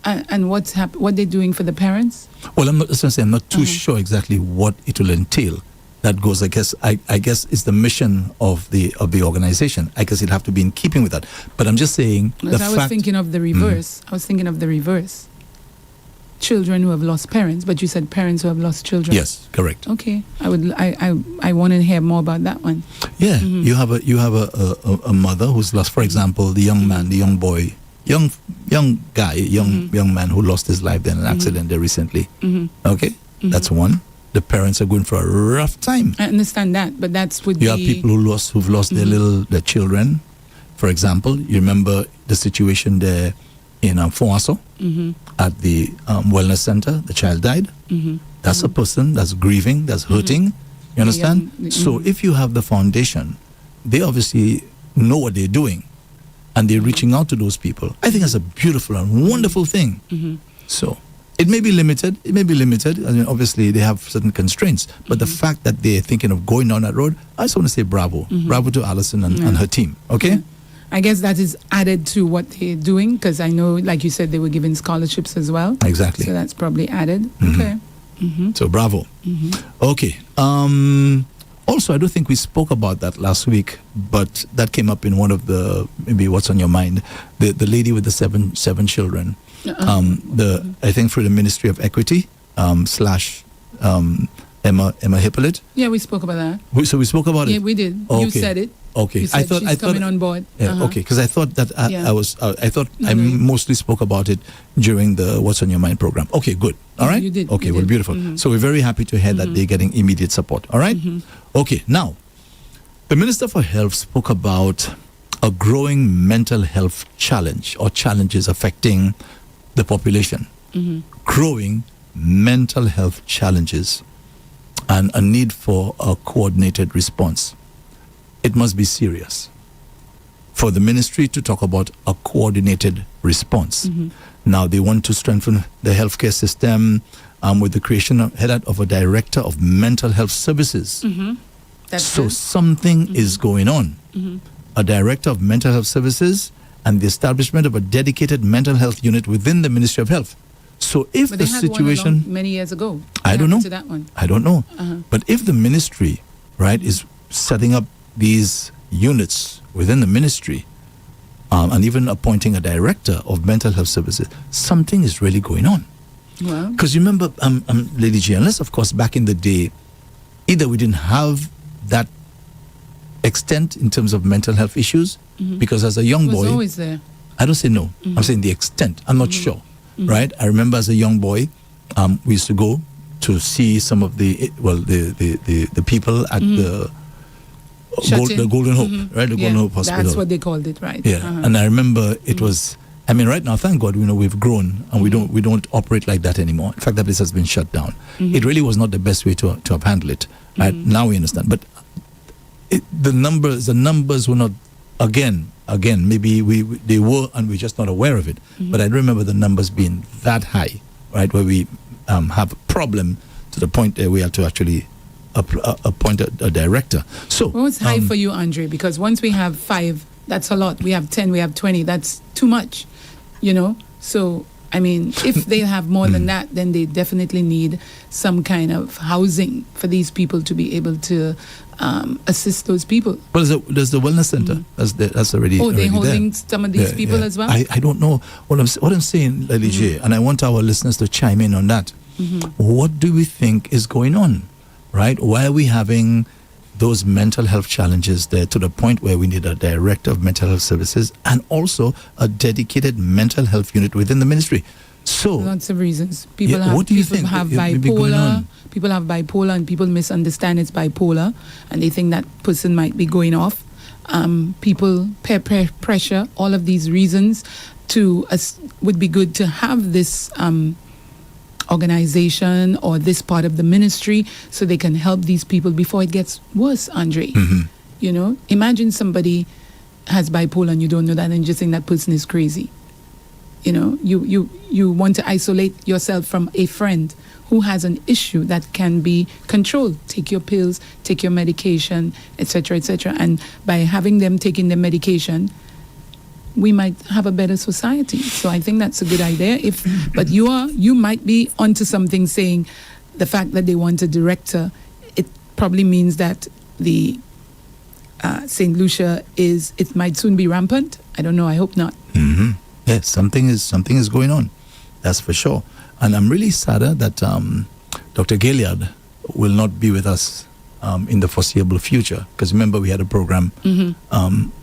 S6: And what they're doing for the parents?
S2: Well, I'm not too sure exactly what it will entail. That goes, I guess it's the mission of the organization. I guess it'd have to be in keeping with that. But I'm just saying
S6: I was thinking of the reverse. I was thinking of the reverse. Children who have lost parents, but you said parents who have lost children.
S2: Yes, correct.
S6: Okay, I want to hear more about that one.
S2: Yeah, you have a mother who's lost, for example, the young man, the young boy, young guy, young man who lost his life in an accident there recently. Okay, that's one. the parents are going for a rough time.
S6: I understand that, but
S2: you have people who've lost their children. For example, you remember the situation there in Fonwaso at the wellness center. The child died. That's a person that's grieving, that's hurting. You understand? So if you have the foundation, they obviously know what they're doing, and they're reaching out to those people. I think that's a beautiful and wonderful thing. So it may be limited. I mean, obviously, they have certain constraints. But the fact that they're thinking of going down that road, I just want to say bravo. Bravo to Alison and her team. Okay?
S6: I guess that is added to what they're doing, because I know, like you said, they were giving scholarships as well.
S2: Exactly.
S6: So that's probably added. Okay.
S2: So bravo. Okay. Also, I don't think we spoke about that last week, but that came up in one of the, maybe what's on your mind, the lady with the seven children. I think through the Ministry of Equity / Emma Hippolyte.
S6: Yeah, we spoke about that.
S2: So we spoke about it.
S6: Yeah, we did.
S2: Okay.
S6: You said it.
S2: Okay,
S6: you said she's coming on board.
S2: Yeah, okay, because I thought that I mostly spoke about it during the What's on Your Mind program. Okay, good. All right.
S6: You did.
S2: Okay,
S6: you
S2: well,
S6: did.
S2: beautiful. So we're very happy to hear that they're getting immediate support. All right. Okay, now the Minister for Health spoke about a growing mental health challenge or challenges affecting the population. Growing mental health challenges and a need for a coordinated response. It must be serious for the ministry to talk about a coordinated response. Now, they want to strengthen the healthcare system with the creation of a director of mental health services. So something is going on. A director of mental health services and the establishment of a dedicated mental health unit within the Ministry of Health. So if
S6: but
S2: the
S6: they had
S2: situation...
S6: one many years ago.
S2: I don't know.
S6: To that one.
S2: I don't know. But if the ministry, right, is setting up these units within the ministry and even appointing a director of mental health services, something is really going on.
S6: Well,
S2: because you remember, Lady G, unless of course back in the day, either we didn't have that extent in terms of mental health issues, because as a young boy,
S6: it was always there.
S2: I don't say no. I'm saying the extent. I'm not sure, right? I remember as a young boy, we used to go to see some of the people at the Golden Hope, right? The Golden Hope Hospital.
S6: That's what they called it, right?
S2: Yeah, and I remember it was. I mean, right now, thank God, we've grown and we don't operate like that anymore. In fact, that place has been shut down. It really was not the best way to have handled it. Right? Now we understand, but the numbers were not. Again, maybe they were and we're just not aware of it. But I remember the numbers being that high, right? Where we have a problem to the point that we have to actually appoint a director. So
S6: what's high for you, Andre? Because once we have 5, that's a lot. We have 10, we have 20. That's too much, So I mean, if they have more than that, then they definitely need some kind of housing for these people to be able to assist those people.
S2: Well, there's the wellness center. That's already.
S6: Oh, they're
S2: already
S6: holding
S2: there.
S6: some of these people as well.
S2: I don't know what I'm saying, Lady J, and I want our listeners to chime in on that. What do we think is going on, right? Why are we having those mental health challenges there to the point where we need a director of mental health services and also a dedicated mental health unit within the ministry? So
S6: lots of reasons. People have
S2: what do you think
S6: have
S2: may be going
S6: bipolar.
S2: on?
S6: People have bipolar, and people misunderstand it's bipolar, and they think that person might be going off. People peer pressure. All of these reasons would be good to have this organization or this part of the ministry so they can help these people before it gets worse, Andre. Imagine somebody has bipolar and you don't know that and you just think that person is crazy. You want to isolate yourself from a friend who has an issue that can be controlled. Take your pills, take your medication, etc., etc. And by having them taking their medication, we might have a better society. So I think that's a good idea. But you might be onto something, saying the fact that they want a director, it probably means that the St. Lucia it might soon be rampant. I don't know. I hope not.
S2: Yes, something is going on. That's for sure. And I'm really saddened that Dr. Gilead will not be with us in the foreseeable future. Because remember, we had a program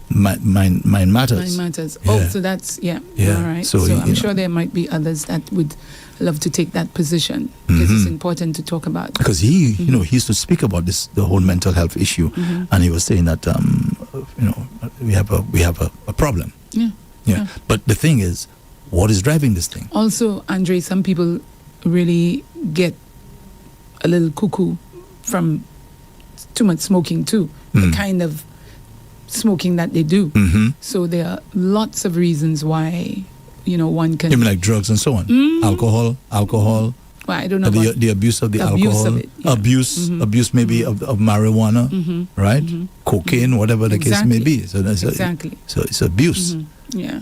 S2: Mind Matters.
S6: Mind Matters.
S2: Yeah.
S6: Oh, so that's, yeah.
S2: Yeah.
S6: All right.
S2: So,
S6: So,
S2: you
S6: I'm
S2: know.
S6: sure there might be others that would love to take that position because it's important to talk about.
S2: Because he, you know, he used to speak about this, the whole mental health issue, and he was saying that, you know, we have a problem.
S6: Yeah.
S2: Yeah. But the thing is, what is driving this thing?
S6: Also, Andre, some people really get a little cuckoo from too much smoking too. The kind of smoking that they do. So there are lots of reasons why, you know, one can.
S2: Even like drugs and so on. Alcohol.
S6: Well, I don't know.
S2: The abuse of the
S6: abuse
S2: alcohol.
S6: of it, yeah.
S2: Abuse maybe of marijuana, right? Cocaine, whatever the case may be. So that's
S6: Exactly.
S2: so it's abuse.
S6: Yeah.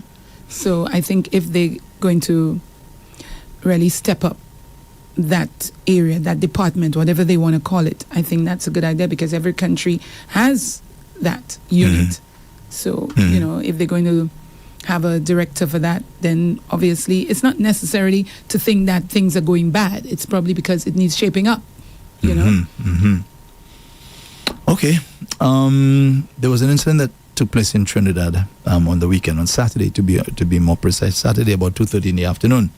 S6: So I think if they're going to really step up that area, that department, whatever they want to call it, I think that's a good idea because every country has that unit. So, you know, if they're going to have a director for that, then obviously it's not necessarily to think that things are going bad. It's probably because it needs shaping up, you know?
S2: Okay. There was an incident that took place in Trinidad on the weekend, on Saturday to be more precise, Saturday about 2:30 in the afternoon.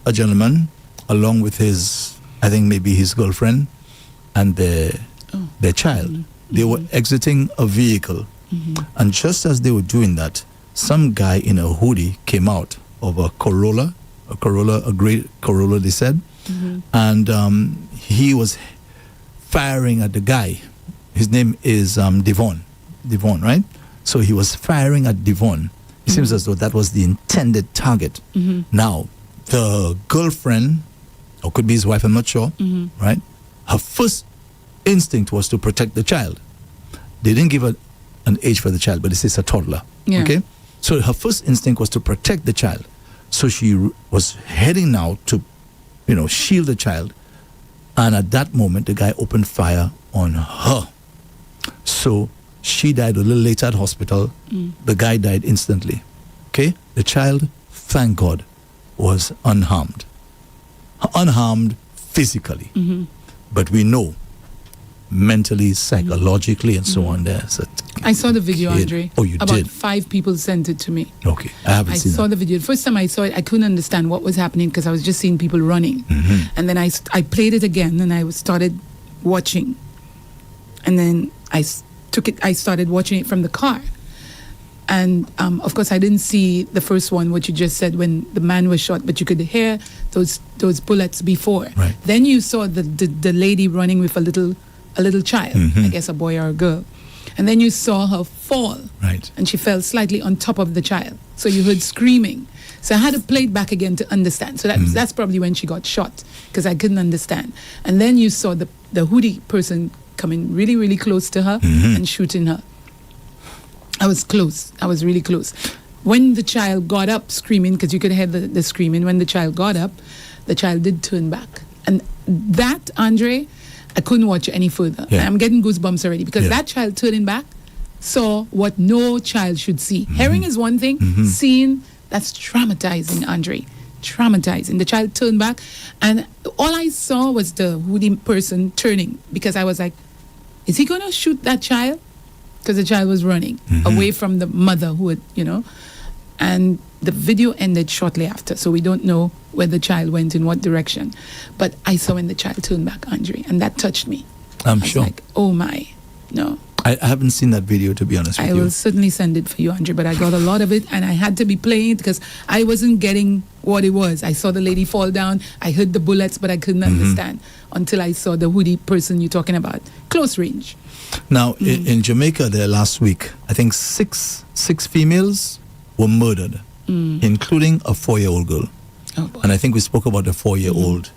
S2: A gentleman, along with his, I think maybe his girlfriend and their child, they were exiting a vehicle. And just as they were doing that, some guy in a hoodie came out of a great Corolla, they said, and he was firing at the guy. His name is Devon, right? So he was firing at Devon. It seems as though that was the intended target. Now, the girlfriend, or could be his wife, I'm not sure, right? Her first instinct was to protect the child. They didn't give her an age for the child, but it's a toddler.
S6: Yeah.
S2: Okay? So her first instinct was to protect the child. So she was heading now to, you know, shield the child. And at that moment, the guy opened fire on her. So she died a little later at hospital. The guy died instantly. Okay? The child, thank God, was unharmed. Unharmed physically. But we know mentally, psychologically, and so on there. So
S6: I saw the video,
S2: kid.
S6: Andre.
S2: Oh, you
S6: About
S2: did?
S6: 5 people sent it to me.
S2: Okay. I haven't
S6: I
S2: seen
S6: saw
S2: that.
S6: the video. The first time I saw it, I couldn't understand what was happening because I was just seeing people running. And then I played it again and I started watching. And then I started watching it from the car. And of course, I didn't see the first one, what you just said, when the man was shot, but you could hear those bullets before.
S2: Right.
S6: Then you saw the lady running with a little child, I guess a boy or a girl. And then you saw her fall.
S2: Right.
S6: And she fell slightly on top of the child. So you heard screaming. So I had to play it back again to understand. So that's probably when she got shot, because I couldn't understand. And then you saw the hoodie person coming really, really close to her and shooting her. I was close. I was really close. When the child got up screaming, because you could hear the screaming, when the child got up, the child did turn back. And that, Andre, I couldn't watch it any further.
S2: Yeah.
S6: I'm getting goosebumps already, because that child turning back saw what no child should see. Hearing is one thing, seeing, that's traumatizing, Andre. Traumatizing. The child turned back, and all I saw was the hoodie person turning, because I was like, is he going to shoot that child? Because the child was running away from the mother who had, and the video ended shortly after. So we don't know where the child went, in what direction. But I saw when the child turned back, Andre, and that touched me.
S2: I'm
S6: I was
S2: sure.
S6: like, oh my, no.
S2: I haven't seen that video, to be honest with
S6: I
S2: you.
S6: will certainly send it for you, Andre, but I got a lot of it, and I had to be playing it because I wasn't getting what it was. I saw the lady fall down. I heard the bullets, but I couldn't understand until I saw the hoodie person you're talking about. Close range.
S2: Now, in Jamaica there last week, I think six females were murdered, including a 4-year-old girl.
S6: Oh, boy.
S2: And I think we spoke about the 4-year-old,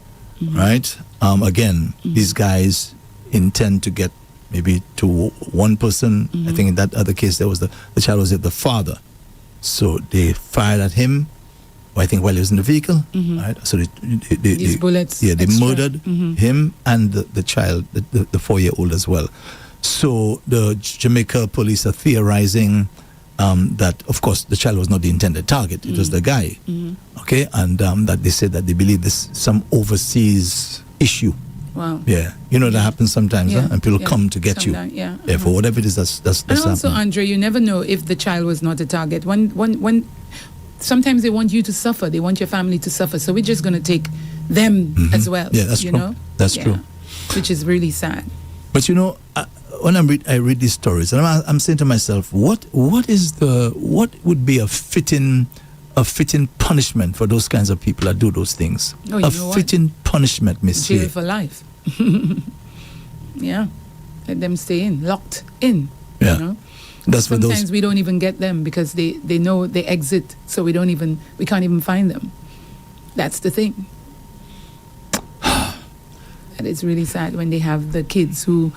S2: right? Again, these guys intend to get maybe to one person. I think in that other case, there was the child was the father. So they fired at him, I think, while he was in the vehicle. Right? So
S6: These bullets.
S2: Yeah, they
S6: extra.
S2: murdered him and the child, the 4-year-old as well. So the Jamaica police are theorizing that, of course, the child was not the intended target. It was the guy. Okay, and that they said that they believe this some overseas issue.
S6: Wow.
S2: Yeah, you know that happens sometimes,
S6: Yeah,
S2: huh? And people
S6: yeah,
S2: come to get you.
S6: sometimes, yeah,
S2: Yeah, for whatever it is that's
S6: And also,
S2: happening.
S6: Andre, you never know if the child was not a target. When sometimes they want you to suffer, they want your family to suffer. So we're just going to take them as well.
S2: Yeah, that's
S6: you
S2: true.
S6: know?
S2: That's true.
S6: Which is really sad.
S2: But you know, when I read these stories, and I'm saying to myself, what would be a fitting punishment for those kinds of people that do those things?
S6: Oh, you
S2: a
S6: know what?
S2: fitting punishment, Miss
S6: Jail
S2: Here.
S6: for life. Yeah. Let them stay in, locked in.
S2: Yeah.
S6: You know?
S2: That's for
S6: Sometimes
S2: those.
S6: we don't even get them because they know they exit, so we can't even find them. That's the thing. And it's really sad when they have the kids who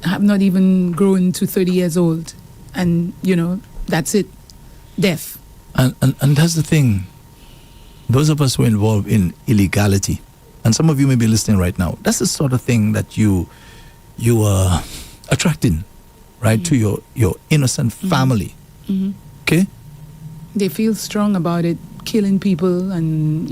S6: have not even grown to 30 years old, and that's it, deaf.
S2: And that's the thing. Those of us who are involved in illegality, and some of you may be listening right now, that's the sort of thing that you are attracting, right, to your innocent family. Okay?
S6: They feel strong about it, killing people, and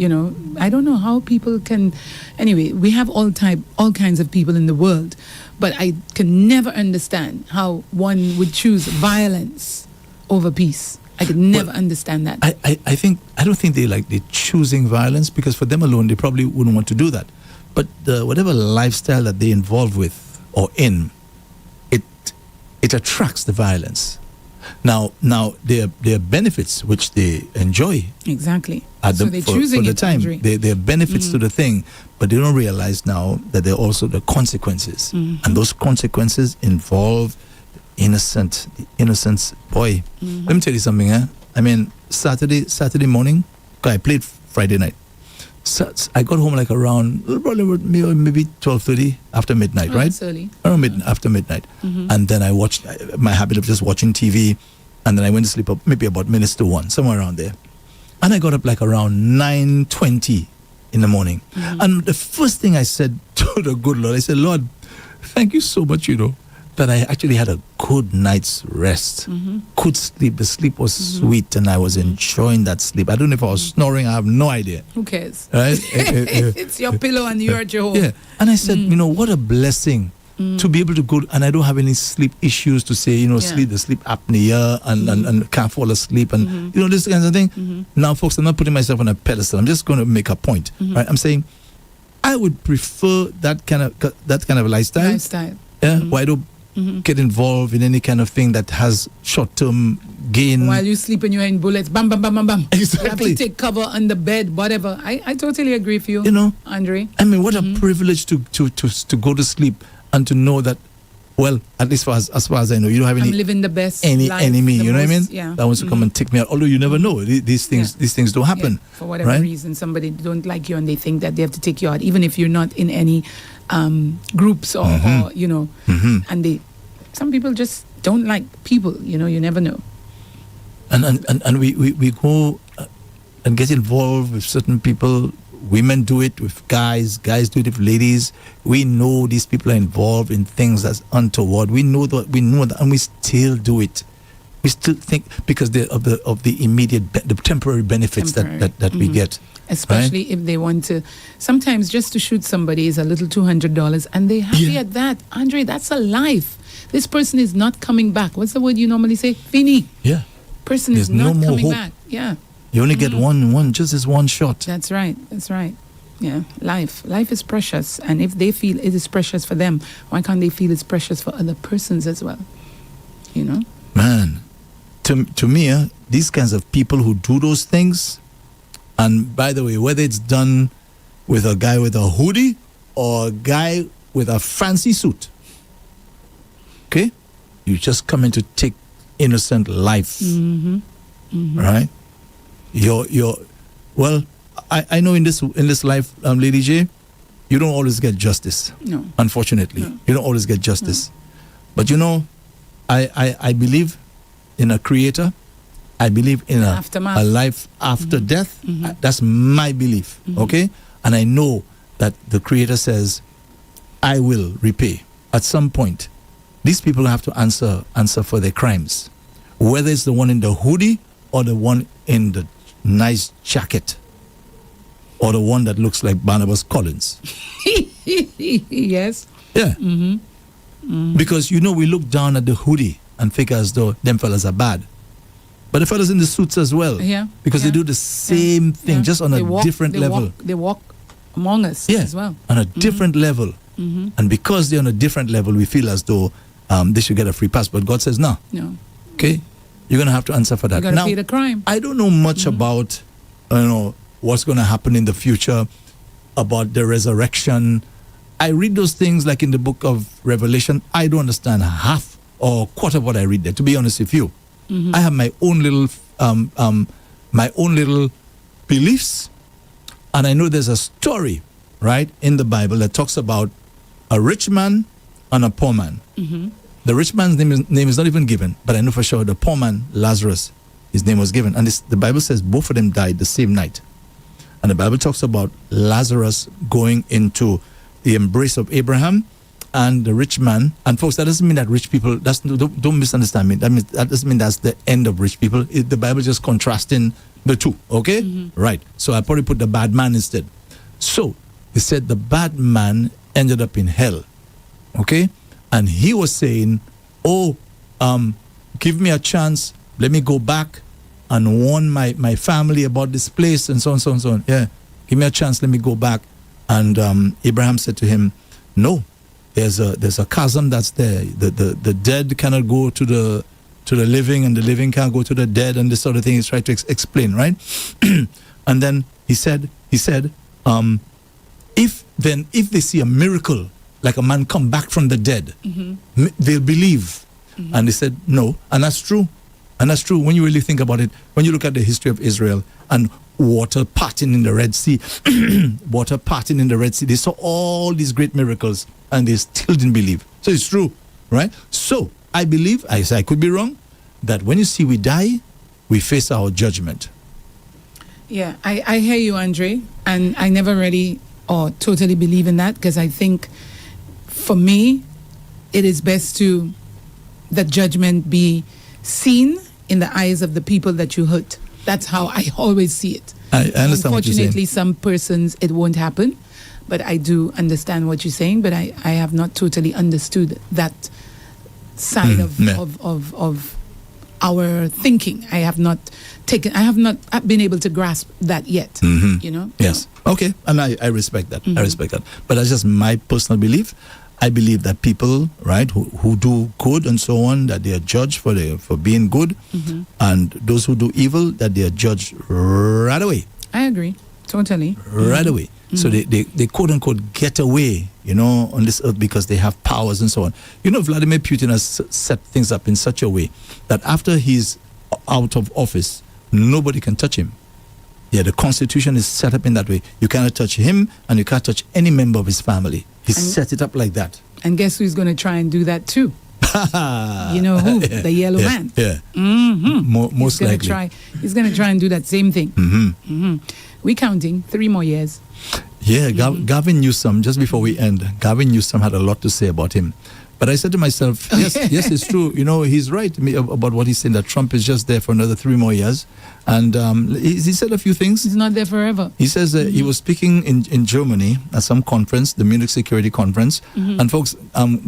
S6: I don't know how people can. Anyway, we have all kinds of people in the world, but I can never understand how one would choose violence over peace. I could never understand that.
S2: I don't think they're choosing violence, because for them alone they probably wouldn't want to do that. But whatever lifestyle that they involve with or in, it attracts the violence. Now there are benefits which they enjoy.
S6: Exactly.
S2: For
S6: choosing
S2: the
S6: it,
S2: time.
S6: Andre.
S2: There are benefits to the thing, but they don't realize now that there are also the consequences, and those consequences involve the innocent boy. Let me tell you something. I mean, Saturday morning, 'cause I played Friday night. So I got home like around probably maybe 12:30 after midnight, right?
S6: That's early.
S2: Around after midnight, and then I watched my habit of just watching TV, and then I went to sleep maybe about minutes to 1, somewhere around there, and I got up like around 9:20 in the morning, and the first thing I said to the good Lord, I said, Lord, thank you so much, that I actually had a good night's rest, good sleep. The sleep was sweet, and I was enjoying that sleep. I don't know if I was snoring. I have no idea.
S6: Who cares?
S2: Right?
S6: It's your pillow and you're Jehovah.
S2: Yeah. And I said, what a blessing to be able to go, and I don't have any sleep issues to say, the sleep apnea and can't fall asleep and, this kind of thing. Now, folks, I'm not putting myself on a pedestal. I'm just going to make a point. Right? I'm saying I would prefer that kind of lifestyle. Yeah. Why don't get involved in any kind of thing that has short-term gain?
S6: While you sleep and you're in bullets, bam, bam, bam, bam, bam.
S2: Exactly.
S6: You have to take cover on the bed, whatever. I totally agree with you, Andre.
S2: I mean, what a privilege to go to sleep and to know that, well, at least as far as I know, you don't have
S6: I'm living the best
S2: any
S6: life,
S2: enemy,
S6: the
S2: you know what I mean?
S6: most, yeah.
S2: That wants to come and take me out. Although you never know. These things don't happen.
S6: Yeah. For whatever
S2: right?
S6: reason, somebody don't like you and they think that they have to take you out, even if you're not in any groups or and some people just don't like people, you never know.
S2: And we go and get involved with certain people. Women do it with guys do it with ladies. We know these people are involved in things that's untoward. We know that, and we still do it. We still think because of the immediate the temporary benefits that we get.
S6: Especially
S2: right?
S6: if they want to. Sometimes just to shoot somebody is a little $200, and they're happy at that. Andre, that's a life. This person is not coming back. What's the word you normally say? Fini.
S2: Yeah.
S6: Person
S2: There's
S6: is not
S2: no more
S6: coming
S2: hope.
S6: back. Yeah.
S2: You only get just this one shot.
S6: That's right. Yeah. Life is precious, and if they feel it is precious for them, why can't they feel it's precious for other persons as well?
S2: Man, to me, these kinds of people who do those things, and by the way, whether it's done with a guy with a hoodie or a guy with a fancy suit, okay, you just come in to take innocent life, right? Well, I know in this life, Lady J, you don't always get justice.
S6: No.
S2: Unfortunately, you don't always get justice. But I believe in a creator. I believe in a life after death. That's my belief. Okay, and I know that the creator says, "I will repay." At some point, these people have to answer for their crimes, whether it's the one in the hoodie or the one in the nice jacket, or the one that looks like Barnabas Collins.
S6: Yes.
S2: Yeah. Because, we look down at the hoodie and figure as though them fellas are bad. But the fellas in the suits as well.
S6: Yeah.
S2: Because they do the same thing, just on a different level.
S6: They walk among us as well.
S2: On a different level. And because they're on a different level, we feel as though they should get a free pass. But God says, no. Okay? You're going to have to answer for that.
S6: You're going to pay the crime.
S2: I don't know much about, what's going to happen in the future, about the resurrection. I read those things like in the book of Revelation. I don't understand half or quarter of what I read there, to be honest with you. I have my own little beliefs, and I know there's a story, right, in the Bible that talks about a rich man and a poor man. The rich man's name is not even given, but I know for sure the poor man, Lazarus, his name was given. And the Bible says both of them died the same night. And the Bible talks about Lazarus going into the embrace of Abraham and the rich man. And folks, that doesn't mean that rich people, don't misunderstand me. That doesn't mean that's the end of rich people. The Bible is just contrasting the two, okay? Right. So I probably put the bad man instead. So it said the bad man ended up in hell, okay? And he was saying, give me a chance. Let me go back and warn my family about this place and so on, so on, so on. Yeah, give me a chance. Let me go back. And Abraham said to him, no, there's a chasm that's there. The dead cannot go to the living, and the living can't go to the dead, and this sort of thing. He's trying to explain, right? And then he said, if they see a miracle, like a man come back from the dead, they'll believe. And they said, no. And that's true. And that's true when you really think about it. When you look at the history of Israel and water parting in the Red Sea, they saw all these great miracles and they still didn't believe. So it's true, right? So I believe, I could be wrong, that when you see we die, we face our judgment.
S6: Yeah, I hear you, Andre. And I never really or totally believe in that, because I think for me, it is best to that judgment be seen in the eyes of the people that you hurt. That's how I always see it.
S2: I understand what you're saying.
S6: Unfortunately, some persons it won't happen, but I do understand what you're saying. But I have not totally understood that side of our thinking. I have not been able to grasp that yet. You know.
S2: Yes. Okay, and I respect that. I respect that. But that's just my personal belief. I believe that people, right, who do good and so on, that they are judged for being good, and those who do evil, that they are judged right away.
S6: I agree, totally.
S2: Right away. So they quote unquote get away, on this earth because they have powers and so on. Vladimir Putin has set things up in such a way that after he's out of office, nobody can touch him. Yeah, the Constitution is set up in that way. You cannot touch him, and you can't touch any member of his family. He's set it up like that.
S6: And guess who's going to try and do that too? You know who?
S2: Yeah,
S6: the yellow man.
S2: Yeah. Most likely.
S6: He's going to try and do that same thing. We're counting 3 more years.
S2: Yeah, Gavin Newsom, just before we end, Gavin Newsom had a lot to say about him. But I said to myself, yes, it's true. He's right about what he's saying, that Trump is just there for another 3 more years. And he said a few things.
S6: He's not there forever.
S2: He says he was speaking in Germany at some conference, the Munich Security Conference. And folks,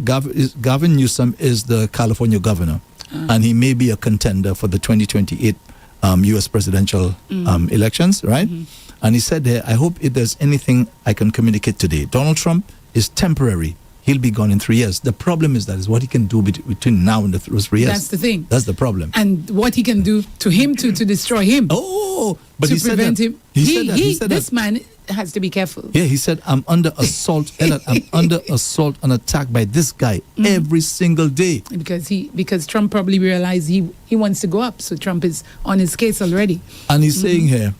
S2: Gavin Newsom is the California governor. And he may be a contender for the 2028 U.S. presidential elections, right? And he said there, I hope if there's anything I can communicate today. Donald Trump is temporary. He'll be gone in 3 years. The problem is that is what he can do between now and those 3 years.
S6: That's the thing.
S2: That's the problem.
S6: And what he can do to him to destroy him.
S2: Oh, but
S6: to
S2: he
S6: prevent
S2: said that.
S6: He said this man has to be careful.
S2: Yeah, he said, I'm under assault. I'm under assault and attack by this guy every single day.
S6: Because Trump probably realized he wants to go up. So Trump is on his case already.
S2: And he's saying here,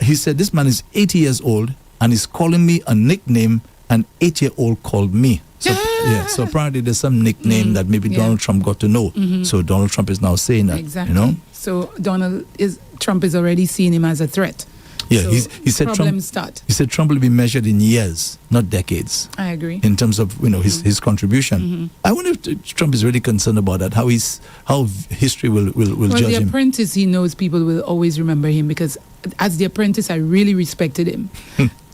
S2: he said, this man is 80 years old and he's calling me a nickname an 8-year-old called me. So, so apparently there's some nickname that maybe Donald Trump got to know. So Donald Trump is now saying that.
S6: Exactly. So Trump is already seeing him as a threat.
S2: Yeah,
S6: so
S2: he said He said Trump will be measured in years, not decades.
S6: I agree.
S2: In terms of his contribution. I wonder if Trump is really concerned about that. How history will judge him.
S6: Well, The Apprentice, he knows people will always remember him, because as The Apprentice, I really respected him.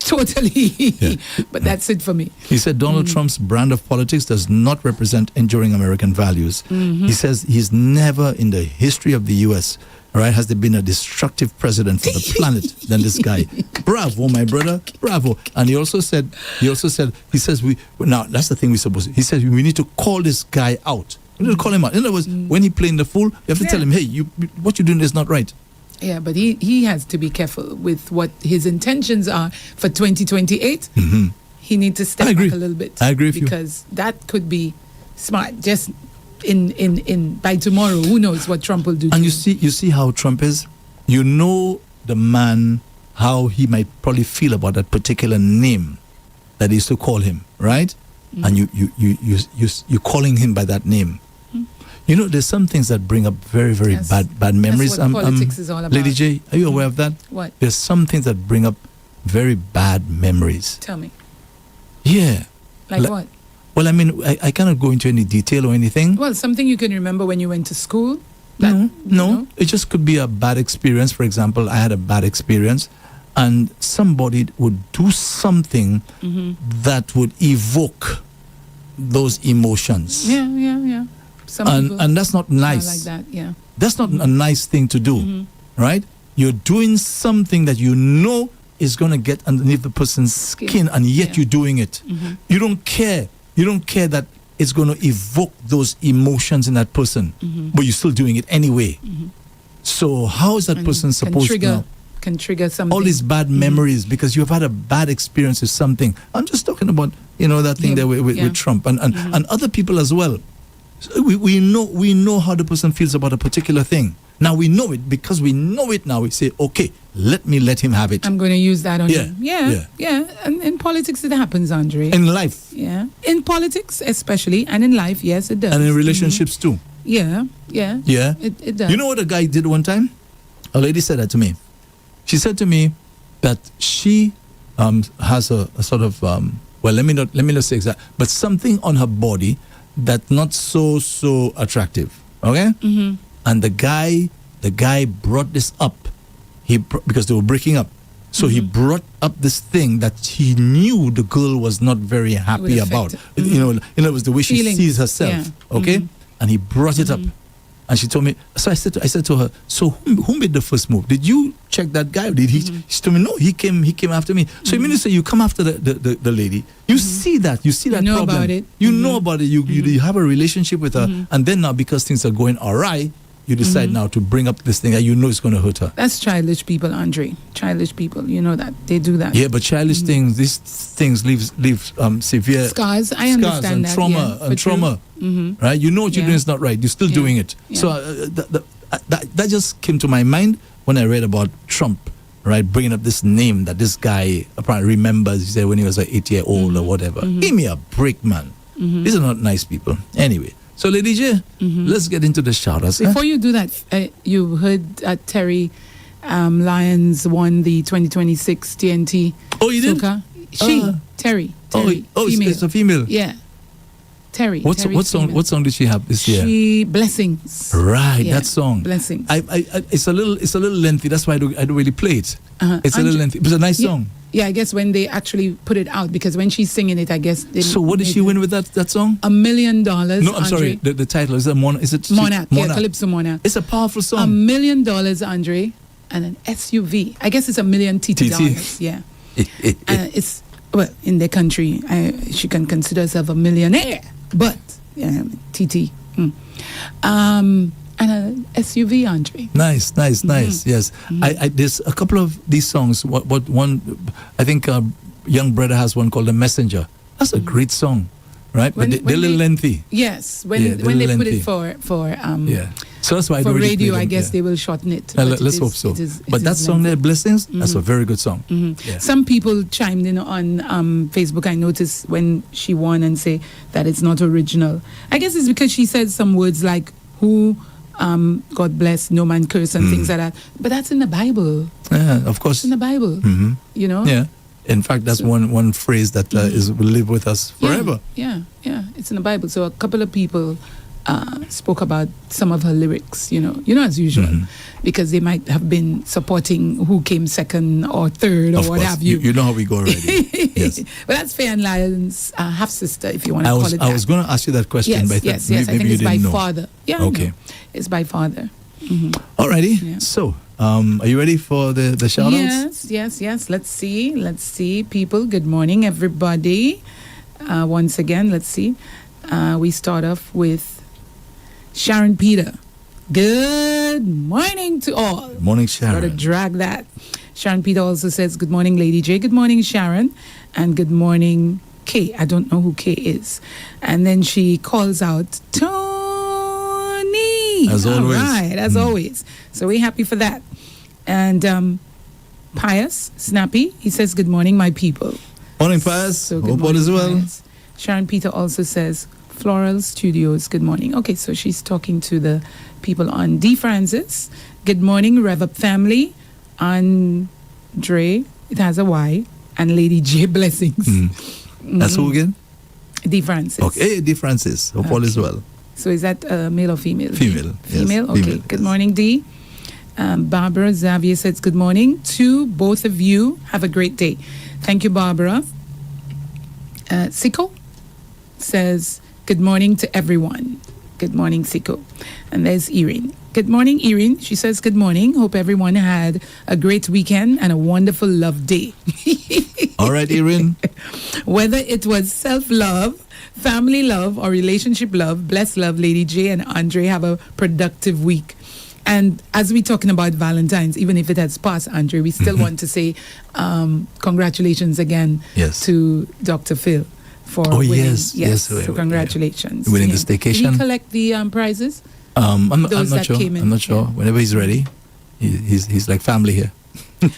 S6: Totally. But that's it for me.
S2: He said Donald Trump's brand of politics does not represent enduring American values. He says he's never in the history of the U.S., right, has there been a destructive president for the planet than this guy. Bravo, my brother. Bravo. And he says, now that's the thing we're supposed to, he says we need to call this guy out. We need to call him out. In other words, when he playing the fool, you have to tell him, hey, what you're doing is not right.
S6: Yeah, but he has to be careful with what his intentions are for 2028. He needs to step back a little bit.
S2: I agree with you.
S6: Because that could be smart. Just in by tomorrow, who knows what Trump will do.
S2: And you see how Trump is? You know the man, how he might probably feel about that particular name that he used to call him, right? And you're calling him by that name. You know, there's some things that bring up very, very bad memories.
S6: That's what politics is all about.
S2: Lady J, are you aware of that?
S6: What?
S2: There's some things that bring up very bad memories.
S6: Tell me.
S2: Yeah.
S6: Like what?
S2: Well, I mean, I cannot go into any detail or anything.
S6: Well, something you can remember when you went to school?
S2: No. It just could be a bad experience. For example, I had a bad experience and somebody would do something that would evoke those emotions.
S6: Yeah.
S2: And that's not nice.
S6: Like that, yeah.
S2: That's not a nice thing to do, right? You're doing something that you know is going to get underneath the person's skin, and yet you're doing it. You don't care. You don't care that it's going to evoke those emotions in that person, but you're still doing it anyway. So how is that person supposed to
S6: can trigger something?
S2: all these bad memories because you've had a bad experience with something. I'm just talking about, that thing there with Trump and other people as well. So we know how the person feels about a particular thing. Now we know it because we know it now. We say, okay, let him have it.
S6: I'm going to use that on you. Yeah. And in politics it happens, Andre.
S2: In life.
S6: Yeah. In politics especially, and in life, yes, it does.
S2: And in relationships too.
S6: Yeah. It does.
S2: You know what a guy did one time? A lady said that to me. She said to me that she has a sort of, let me not say exact, but something on her body that's not so attractive. Okay? And the guy brought this up. Because they were breaking up. So he brought up this thing that he knew the girl was not very happy about. In other words, the way she sees herself. Yeah. Okay? And he brought it up. And she told me, so I said to her, so who made the first move? Did you check that guy? Or did he? She told me, no, he came after me. So you mean to say you come after the lady, you see that problem.
S6: About it.
S2: You know about it. You have a relationship with her, and then now because things are going awry, you decide now to bring up this thing that you know is going to hurt her.
S6: That's childish people, Andre. Childish people, you know that. They do that.
S2: Yeah, but childish things, these things leave severe
S6: scars. I understand
S2: and
S6: that.
S2: Trauma. Right? You know what you're doing is not right. You're still doing it.
S6: Yeah.
S2: So that just came to my mind when I read about Trump, right? Bringing up this name that this guy apparently remembers. He said when he was like 8-year-old or whatever. Give me a break, man. These are not nice people. Anyway. So, Lady J, let's get into the shout-outs.
S6: Before you do that, you heard Terry Lyons won the 2026 TNT.
S2: Oh, you did?
S6: Terry.
S2: Oh,
S6: female.
S2: It's a female.
S6: Yeah. Terry.
S2: What song did she have this year?
S6: Blessings.
S2: Right, that song.
S6: Blessings.
S2: It's a little lengthy. That's why I don't really play it. It's a little lengthy. It's a nice song.
S6: Yeah, I guess when they actually put it out, because when she's singing it, I guess.
S2: So what did she win with that song?
S6: $1 million.
S2: No, I'm
S6: Andre.
S2: sorry. The title is it Monarch?
S6: Monarch. Yeah, Calypso Monarch.
S2: It's a powerful song.
S6: $1 million, Andre, and an SUV. I guess it's $1 million TT. Yeah. It's in their country, she can consider herself a millionaire, but TT. And an SUV, Andre.
S2: Nice. Yes, there's a couple of these songs. What one? I think Young Brother has one called "The Messenger." That's a great song, right? But they're a little lengthy.
S6: Yes, when they put it for
S2: So that's why
S6: for radio, I guess they will shorten it.
S2: Let's hope so. But that song there, Blessings, that's a very good song. Yeah.
S6: Some people chimed in on Facebook. I noticed when she won and say that it's not original. I guess it's because she said some words like "who." God bless, no man curse, and things like that. But that's in the Bible.
S2: Yeah, of course.
S6: It's in the Bible. You know?
S2: Yeah. In fact, that's one phrase that will live with us forever.
S6: Yeah. It's in the Bible. So a couple of people spoke about some of her lyrics, as usual, because they might have been supporting who came second or third or
S2: of
S6: what
S2: course.
S6: have you.
S2: You know how we go already. Yes.
S6: But that's Faye and Lion's half sister, if you want to call it that.
S2: I was going to ask you that question,
S6: Yes,
S2: but
S6: yes.
S2: maybe
S6: I think
S2: you
S6: it's by
S2: didn't know.
S6: father. Yeah,
S2: Okay.
S6: no, it's by father.
S2: Alrighty.
S6: Yeah.
S2: So, are you ready for the shout outs?
S6: Yes. Let's see. People, good morning, everybody. Once again, let's see. We start off with Sharon Peter. Good morning to all.
S2: Morning,
S6: Got to
S2: Sharon.
S6: drag that. Sharon Peter also says, good morning, Lady J. Good morning, Sharon. And good morning, K. I don't know who K is. And then she calls out, Tony.
S2: As
S6: All
S2: always.
S6: right, as always. So we're happy for that. And Pius, Snappy, he says, good morning, my people.
S2: Morning, Pius.
S6: So good
S2: Hope all
S6: morning,
S2: is well.
S6: Pius. Sharon Peter also says, Floral Studios, good morning. Okay, so she's talking to the people on D. Francis. Good morning, REV-UP family. Andre, it has a Y, and Lady J. Blessings.
S2: That's who again?
S6: D. Francis.
S2: Okay, D. Francis. Hope all is well.
S6: So is that male or female?
S2: Female. Yes,
S6: Female? Okay.
S2: female,
S6: Good
S2: yes.
S6: morning, D. Barbara Xavier says, good morning to both of you. Have a great day. Thank you, Barbara. Siko says, good morning to everyone. Good morning, Siko. And there's Irene. Good morning, Irene. She says, good morning. Hope everyone had a great weekend and a wonderful love day.
S2: All right, Irene.
S6: Whether it was self-love, family love, or relationship love, bless love, Lady J and Andre have a productive week. And as we're talking about Valentine's, even if it has passed, Andre, we still want to say congratulations again
S2: Yes.
S6: to Dr. Phil for
S2: Oh,
S6: winning.
S2: yes.
S6: So congratulations.
S2: Winning
S6: to
S2: the
S6: him. Did
S2: staycation.
S6: he collect the prizes?
S2: I'm
S6: Those
S2: not
S6: that
S2: sure.
S6: came in.
S2: I'm not sure.
S6: Yeah.
S2: Whenever he's ready, he's like family here.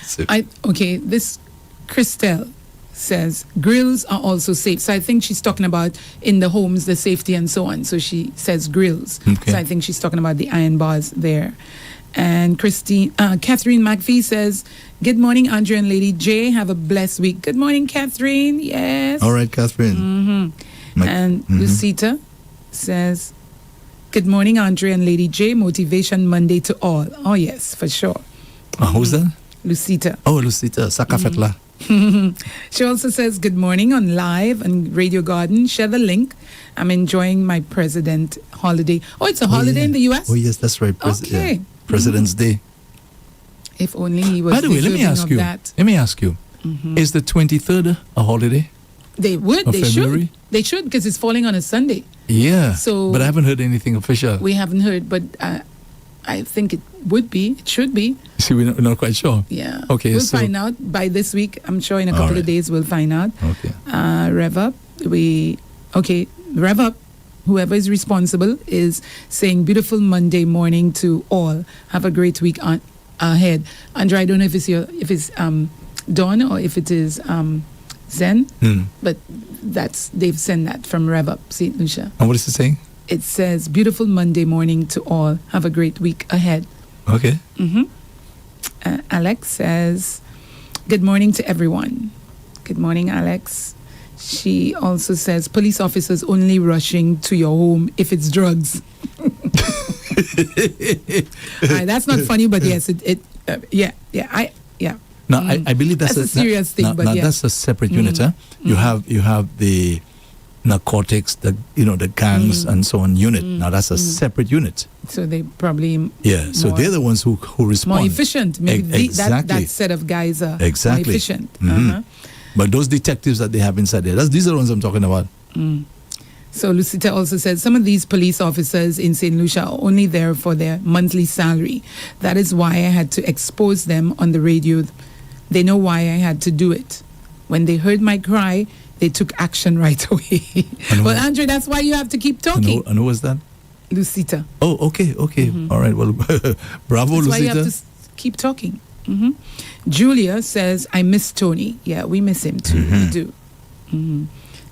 S2: So-
S6: This Christelle says grills are also safe. So I think she's talking about in the homes, the safety and so on. So she says grills.
S2: Okay.
S6: So I think she's talking about the iron bars there. And Catherine McPhee says, good morning, Andre and Lady J. Have a blessed week. Good morning, Catherine. Yes.
S2: All right, Catherine.
S6: And Lucita says, good morning, Andre and Lady J. Motivation Monday to all. Oh, yes, for sure.
S2: Who's that?
S6: Lucita.
S2: Oh, Lucita. Sakafetla.
S6: She also says, good morning on live and Radio Garden. Share the link. I'm enjoying my president holiday. Oh, it's a holiday in the U.S.?
S2: Oh, yes, that's right.
S6: Okay.
S2: President's Day.
S6: If only he was
S2: By the way, let me
S6: deserving
S2: ask
S6: of
S2: you.
S6: that.
S2: Let me ask you. Is the 23rd a holiday?
S6: They would.
S2: Of
S6: They
S2: February?
S6: should. They should because it's falling on a Sunday.
S2: Yeah.
S6: So-
S2: but I haven't heard anything official.
S6: We haven't heard, but I think it would be. It should be.
S2: See, we're not quite sure.
S6: Yeah.
S2: Okay,
S6: We'll
S2: so-
S6: find out by this week. I'm sure in a
S2: All
S6: couple
S2: right.
S6: of days we'll find out.
S2: Okay.
S6: REV-UP. REV-UP. Whoever is responsible is saying beautiful Monday morning to all. Have a great week ahead. Andrea, I don't know if it's Dawn or if it is Zen, but they've sent that from REV-UP, St. Lucia.
S2: And what is it saying?
S6: It says beautiful Monday morning to all. Have a great week ahead.
S2: Okay.
S6: Alex says, good morning to everyone. Good morning, Alex. She also says, police officers only rushing to your home if it's drugs. That's not funny, but yes,
S2: Now, I believe that's
S6: a serious thing, but
S2: now
S6: yeah.
S2: that's a separate unit. Huh? You have the narcotics, the gangs and so on unit. Now that's a separate unit.
S6: So they probably
S2: So they're the ones who respond.
S6: more efficient. Maybe
S2: Exactly.
S6: that set of guys are
S2: Exactly.
S6: more efficient.
S2: But those detectives that they have inside there, these are the ones I'm talking about.
S6: So Lucita also said some of these police officers in St. Lucia are only there for their monthly salary. That is why I had to expose them on the radio. They know why I had to do it. When they heard my cry, they took action right away. Well, Andre, that's why you have to keep talking.
S2: And who was that?
S6: Lucita.
S2: Oh, okay. All right. Well, bravo,
S6: That's why you have
S2: Lucita.
S6: to keep talking. Julia says, I miss Tony. Yeah, we miss him too. We do.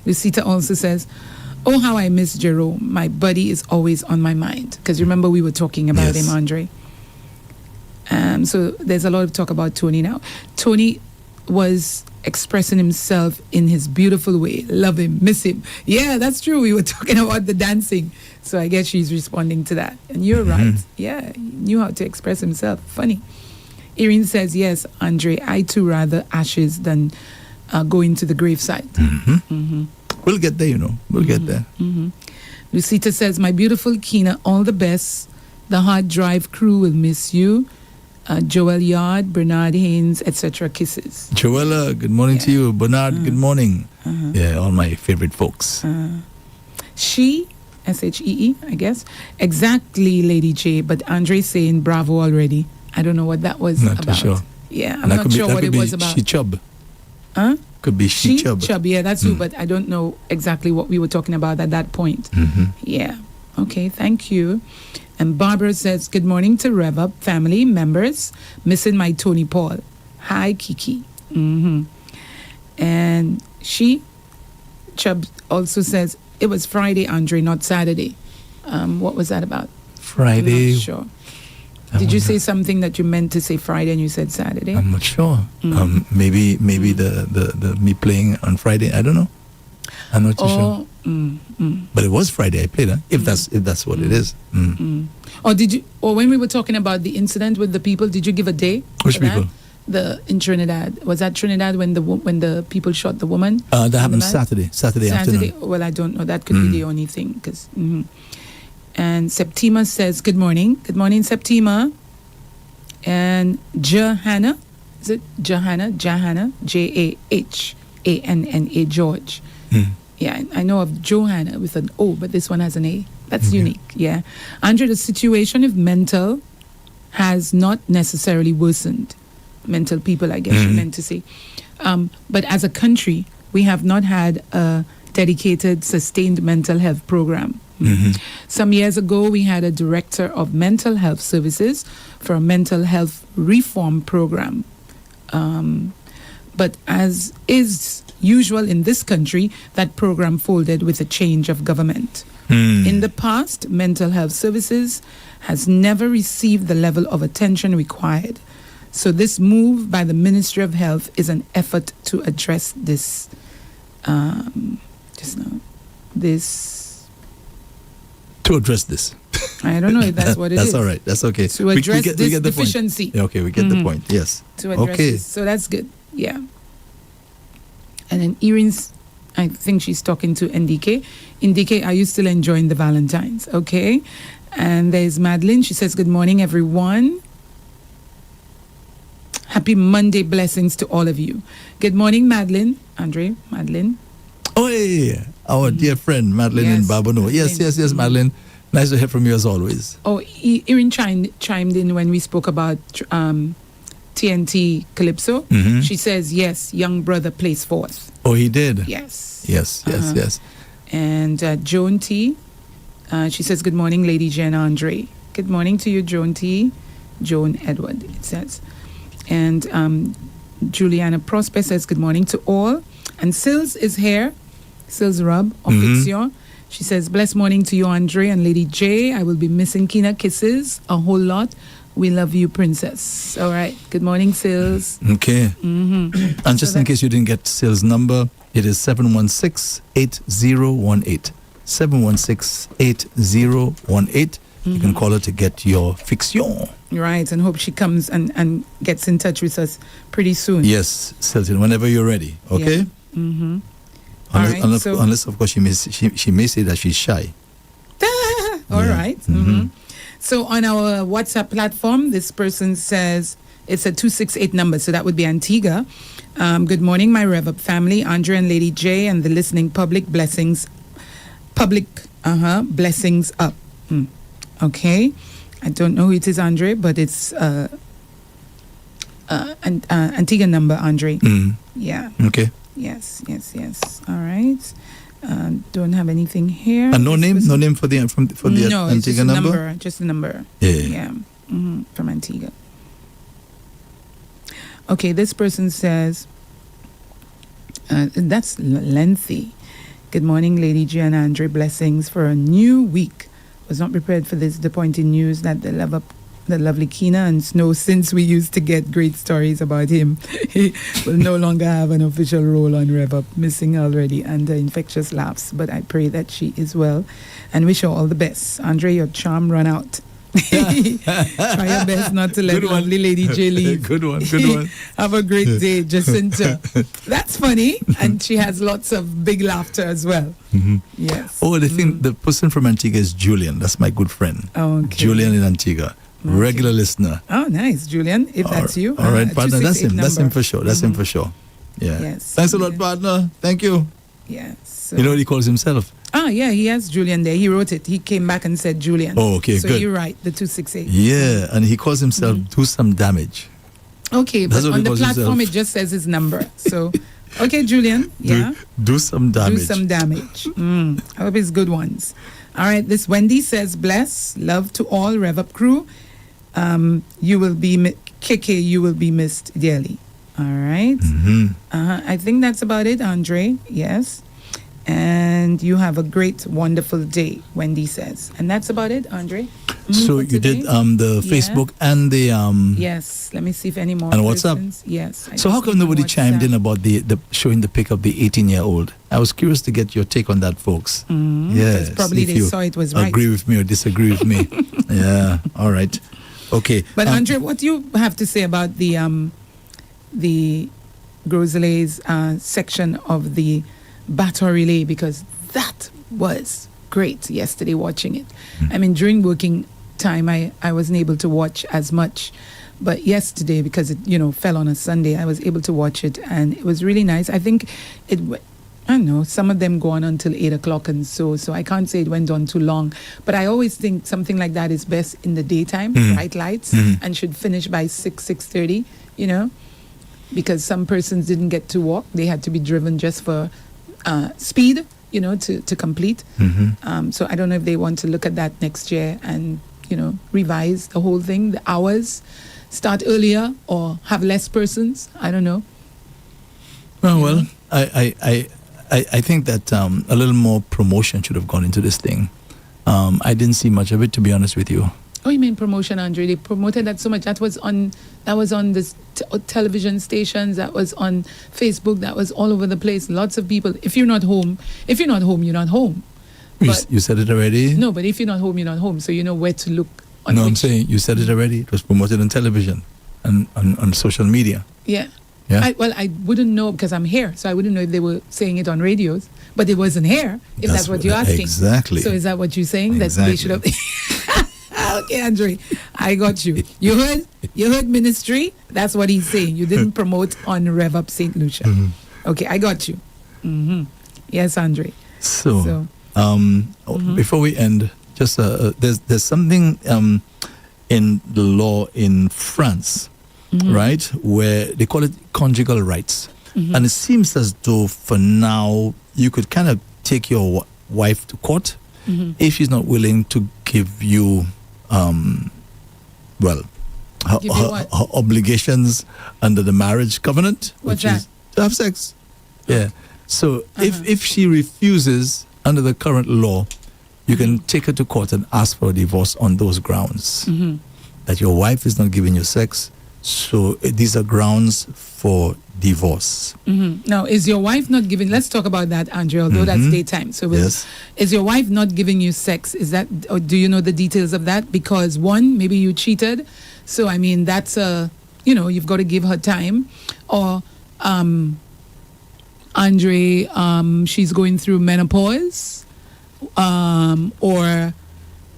S6: Lucita also says, oh, how I miss Jerome. My buddy is always on my mind. Because remember, we were talking about
S2: Yes.
S6: him, Andre. So there's a lot of talk about Tony now. Tony was expressing himself in his beautiful way. Love him, miss him. Yeah, that's true. We were talking about the dancing. So I guess she's responding to that. And you're right. Yeah, he knew how to express himself. Funny. Irene says, yes, Andre, I too rather ashes than go into the gravesite.
S2: We'll get there, We'll get there.
S6: Lucita says, my beautiful Kina, all the best. The Harddrive crew will miss you. Joel Yard, Bernard Haynes, etc. Kisses.
S2: Joella, good morning to you. Bernard, good morning. Yeah, all my favorite folks.
S6: She, S-H-E-E, I guess. Exactly, Lady J, but Andre's saying bravo already. I don't know what that was
S2: not
S6: about.
S2: Too sure.
S6: Yeah, I'm not sure what it was about.
S2: She chub.
S6: Huh?
S2: Could be she chub.
S6: Yeah, that's true, but I don't know exactly what we were talking about at that point. Yeah. Okay, thank you. And Barbara says, good morning to REV-UP family members. Missing my Tony Paul. Hi, Kiki. And Chubb also says, it was Friday, Andre, not Saturday. What was that about?
S2: Friday.
S6: I'm not sure. Did you say something that you meant to say Friday and you said Saturday?
S2: I'm not sure. Maybe the me playing on Friday. I don't know. I'm not too sure. But it was Friday I played, huh? If that's what it is.
S6: Or when we were talking about the incident with the people, did you give a day?
S2: Which people?
S6: In Trinidad. Was that Trinidad when the people shot the woman?
S2: That happened Saturday afternoon.
S6: Well, I don't know. That could be the only thing. And Septima says, good morning. Good morning, Septima. And Johanna. Is it Johanna? Jahana? J-A-H-A-N-N-A, George. Yeah, I know of Johanna with an O, but this one has an A. That's unique, yeah. Andre, the situation of mental has not necessarily worsened. Mental people, I guess you meant to say. But as a country, we have not had a dedicated, sustained mental health program. Some years ago, we had a director of mental health services for a mental health reform program. But as is usual in this country, that program folded with a change of government. In the past, mental health services has never received the level of attention required. So this move by the Ministry of Health is an effort to address this.
S2: To address this.
S6: I don't know if that's what it
S2: that's
S6: is.
S2: That's all right. That's okay.
S6: To address this
S2: we get the
S6: deficiency.
S2: Point. Okay, we get the point. Yes.
S6: To address this. So that's good. Yeah. And then Irene's, I think she's talking to NDK. NDK, are you still enjoying the Valentines? Okay. And there's Madeline. She says, good morning, everyone. Happy Monday blessings to all of you. Good morning, Madeline. Andre, Madeline.
S2: Oh, yeah. Our dear friend, Madeline in Babono. Yes, Madeline. Nice to hear from you as always.
S6: Oh, Irene chimed in when we spoke about TNT Calypso. She says, yes, young brother plays fourth.
S2: Oh, he did?
S6: Yes.
S2: Yes.
S6: And Joan T, she says, good morning, Lady Jen Andre. Good morning to you, Joan T. Joan Edward, it says. And Juliana Prosper says, good morning to all. And Sills is here. Sills Rub of Fiction. She says, blessed morning to you, Andre and Lady J. I will be missing Kina kisses a whole lot. We love you, princess. All right. Good morning, Sills.
S2: Okay. And just in case you didn't get Sills' number, it is 716-8018. 716-8018. You can call her to get your fiction.
S6: Right, and hope she comes and gets in touch with us pretty soon.
S2: Yes, Silton, whenever you're ready. Okay?
S6: Yeah.
S2: Unless, of course, she may say that she's shy.
S6: All right. So on our WhatsApp platform, this person says it's a 268 number, so that would be Antigua. Good morning, my REV-UP family, Andre and Lady J, and the listening public. Blessings up. Okay. I don't know who it is, Andre, but it's Antigua number, Andre. Yeah.
S2: Okay.
S6: Yes. All right. Don't have anything here.
S2: And no name for the Antigua number?
S6: Just the number.
S2: Yeah.
S6: From Antigua. Okay, this person says, that's lengthy. Good morning, Lady G and Andre. Blessings for a new week. Was not prepared for this disappointing news that the REV-UP the lovely Keena and Snow, since we used to get great stories about him, he will no longer have an official role on REV-UP, missing already under infectious laughs. But I pray that she is well and wish her all the best. Andre, your charm run out. Try your best not to let lovely Lady J leave.
S2: Good one.
S6: Have a great day, Jacinta. That's funny. And she has lots of big laughter as well.
S2: Mm-hmm.
S6: Yes.
S2: Oh, they think the person from Antigua is Julian. That's my good friend.
S6: Okay.
S2: Julian in Antigua. Okay. Regular listener.
S6: Oh, nice, Julian. If that's you.
S2: All right, partner. That's him. That's him for sure. That's him for sure. Yeah.
S6: Yes.
S2: Thanks a lot, partner. Thank you.
S6: Yes.
S2: You know what he calls himself?
S6: Ah, yeah, he has Julian there. He wrote it. He came back and said Julian.
S2: Oh, okay,
S6: so
S2: good.
S6: you're right, the 268.
S2: Yeah, and he calls himself Do Some Damage.
S6: Okay,
S2: That's
S6: but
S2: what
S6: on
S2: he
S6: the
S2: calls
S6: platform
S2: himself.
S6: it just says his number. So, okay, Julian. Yeah.
S2: Do some damage.
S6: Do some damage. I hope it's good ones. All right, this Wendy says, bless, love to all REV-UP crew. You will be, KK, you will be missed dearly. All right.
S2: Mm-hmm.
S6: I think that's about it, Andre. Yes. And you have a great, wonderful day, Wendy says. And that's about it, Andre.
S2: So you did the Facebook and the
S6: yes. Let me see if any more.
S2: and WhatsApp.
S6: Persons. Yes.
S2: So how come nobody chimed in about the showing the pic of the 18-year-old? I was curious to get your take on that, folks. Yes,
S6: probably they saw it was right.
S2: Agree with me or disagree with me? Yeah. All right. Okay.
S6: But Andre, what do you have to say about the Grosley's section of the battle relay, because that was great yesterday watching it. I mean, during working time I wasn't able to watch as much, but yesterday, because it fell on a Sunday, I was able to watch it, and it was really nice. I think I don't know, some of them go on until 8 o'clock and so I can't say it went on too long, but I always think something like that is best in the daytime, bright lights, and should finish by 6:30, because some persons didn't get to walk. They had to be driven just for speed, to complete. So I don't know if they want to look at that next year and, revise the whole thing, the hours, start earlier or have less persons. I don't know.
S2: Well, I think that a little more promotion should have gone into this thing. I didn't see much of it, to be honest with you.
S6: Oh, you mean promotion, Andre? They promoted that so much. That was on the television stations. That was on Facebook. That was all over the place. Lots of people. If you're not home, you're not home.
S2: You said it already?
S6: No, but if you're not home, you're not home. So you know where to look.
S2: I'm saying you said it already. It was promoted on television and on social media.
S6: Yeah.
S2: Yeah.
S6: I wouldn't know because I'm here, so I wouldn't know if they were saying it on radios. But it wasn't here. If that's what you're asking.
S2: Exactly.
S6: So is that what you're saying?
S2: Exactly.
S6: That they should have. Okay, Andre, I got you. You heard ministry? That's what he's saying. You didn't promote on REV-UP St. Lucia. Okay, I got you. Yes, Andre.
S2: So before we end, just there's something in the law in France, right, where they call it conjugal rights. And it seems as though for now you could kind of take your wife to court if she's not willing to give you her obligations under the marriage covenant,
S6: What's
S2: which
S6: that?
S2: is to have sex. Yeah. So if she refuses under the current law, you can take her to court and ask for a divorce on those grounds. That your wife is not giving you sex, so these are grounds for divorce.
S6: Now, is your wife not giving? Let's talk about that, Andre. Although that's daytime, so
S2: Yes.
S6: Is your wife not giving you sex? Is that, or do you know the details of that? Because one, maybe you cheated, so I mean that's you've got to give her time, or Andre, she's going through menopause, or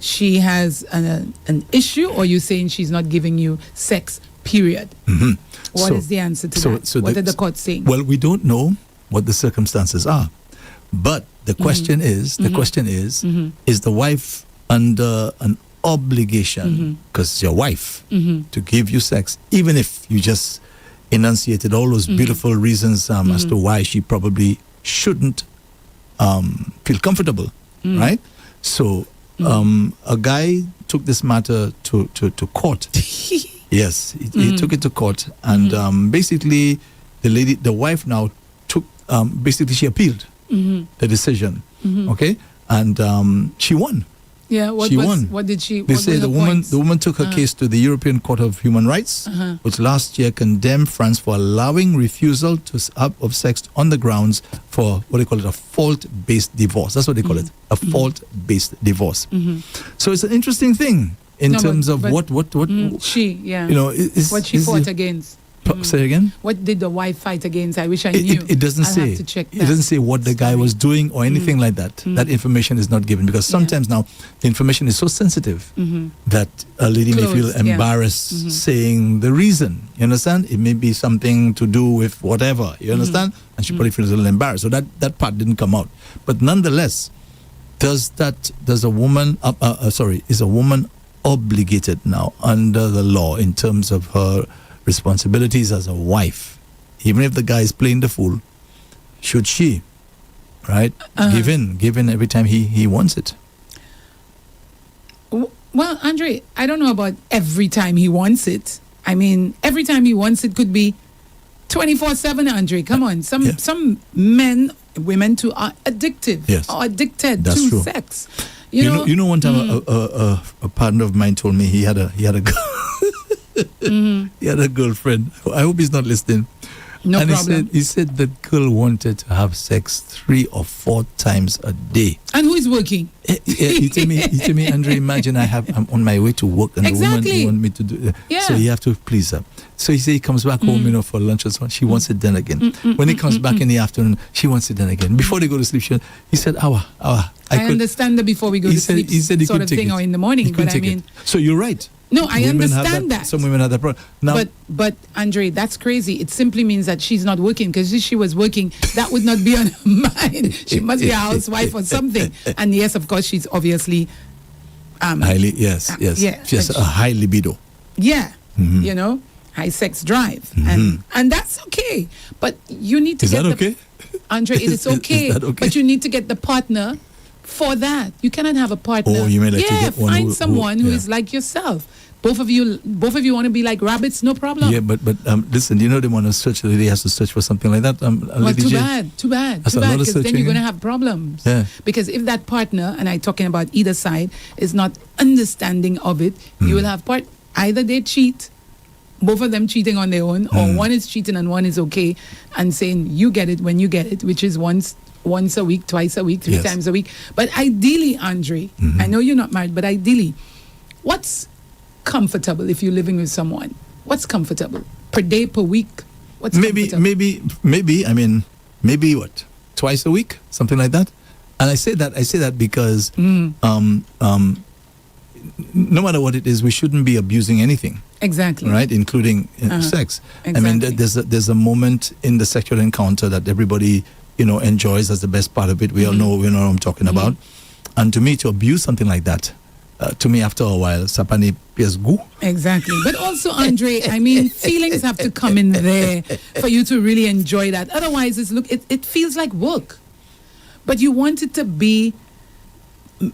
S6: she has an issue, or you're saying she's not giving you sex, period. What is the answer to that? What are the courts saying?
S2: Well, we don't know what the circumstances are, but the question is, is the wife under an obligation, because it's your wife, to give you sex, even if you just enunciated all those beautiful reasons as to why she probably shouldn't feel comfortable, right? So a guy took this matter to court. Yes, he took it to court, and basically the wife now took, basically she appealed the decision, okay, and she won.
S6: Yeah,
S2: she won.
S6: What did she?
S2: They
S6: what
S2: say
S6: were
S2: the woman took her
S6: Uh-huh.
S2: case to the European Court of Human Rights, which last year condemned France for allowing refusal of sex on the grounds for what they call it, a fault-based divorce. That's what they call it, a fault-based divorce. So it's an interesting thing in terms of what
S6: she, yeah,
S2: you know,
S6: what she fought against.
S2: Say again.
S6: What did the wife fight against? I wish I knew.
S2: It doesn't
S6: I'll
S2: say.
S6: have to check
S2: It
S6: that.
S2: doesn't say what the guy was doing or anything like that. That information is not given because sometimes now the information is so sensitive that a lady may feel
S6: Close, yeah.
S2: embarrassed saying the reason. You understand? It may be something to do with whatever. You understand? And she probably feels a little embarrassed. So that part didn't come out. But nonetheless, is a woman obligated now under the law in terms of her responsibilities as a wife, even if the guy is playing the fool, should she, right, give in every time he wants it?
S6: Well, Andre, I don't know about every time he wants it. I mean, every time he wants it could be 24/7, Andre. Come on. Some men, women too, are addictive.
S2: Yes.
S6: Are addicted
S2: That's
S6: to
S2: true.
S6: sex.
S2: You know one time a partner of mine told me he had a he had a girlfriend. I hope he's not listening.
S6: No
S2: and
S6: problem.
S2: he said the girl wanted to have sex 3 or 4 times a day.
S6: And who is working?
S2: He told me, Andre, imagine I'm on my way to work and
S6: Exactly.
S2: the woman want me to do
S6: Yeah.
S2: so you have to please her. So he said he comes back home, for lunch or so. She wants it done again. When he comes back in the afternoon, she wants it done again. Before they go to sleep, he said, hour.
S6: I understand that before we go to sleep
S2: he said he
S6: sort
S2: couldn't
S6: of
S2: take
S6: thing
S2: it.
S6: or in the morning,
S2: He couldn't
S6: but I
S2: take
S6: mean...
S2: it. So you're right.
S6: No, I
S2: Women have
S6: understand that.
S2: Some women have that problem. Now,
S6: But Andre, that's crazy. It simply means that she's not working, because if she was working, that would not be on her mind. She must be a housewife or something. And yes, of course, she's obviously
S2: highly, yes.
S6: yeah,
S2: She has
S6: but
S2: a high libido.
S6: Yeah, high sex drive, and that's okay. But you need to
S2: Is
S6: get
S2: that okay?
S6: Andre, it is okay.
S2: Is that okay?
S6: But you need to get the partner for that. You cannot have a partner.
S2: Oh, you mean like to get one
S6: find
S2: who-
S6: someone who
S2: yeah.
S6: is like yourself. Both of you want to be like rabbits, no problem.
S2: Yeah, but listen, they want to search. The lady has to search for something like that.
S6: Well,
S2: Lady
S6: too
S2: J.
S6: bad,
S2: That's a lot of
S6: because then
S2: searching,
S6: you're going to
S2: eh?
S6: have problems.
S2: Yeah.
S6: Because if that partner, and I'm talking about either side, is not understanding of it, you will have either they cheat, both of them cheating on their own, or one is cheating and one is okay, and saying you get it when you get it, which is once a week, twice a week, 3
S2: Yes.
S6: times a week. But ideally, Andre, I know you're not married, but ideally, what's comfortable if you're living with someone? What's comfortable? Per day, per week? What's comfortable?
S2: Maybe. I mean, maybe what? Twice a week, something like that. And I say that because no matter what it is, we shouldn't be abusing anything.
S6: Exactly.
S2: Right, including sex. I mean,
S6: Exactly.
S2: there's a moment in the sexual encounter that everybody enjoys as the best part of it. We all know what I'm talking about. And to me, to abuse something like that, to me, after a while, sapani piesgu.
S6: Exactly. But also, Andre, I mean, feelings have to come in there for you to really enjoy that. Otherwise, it feels like work. But you want it to be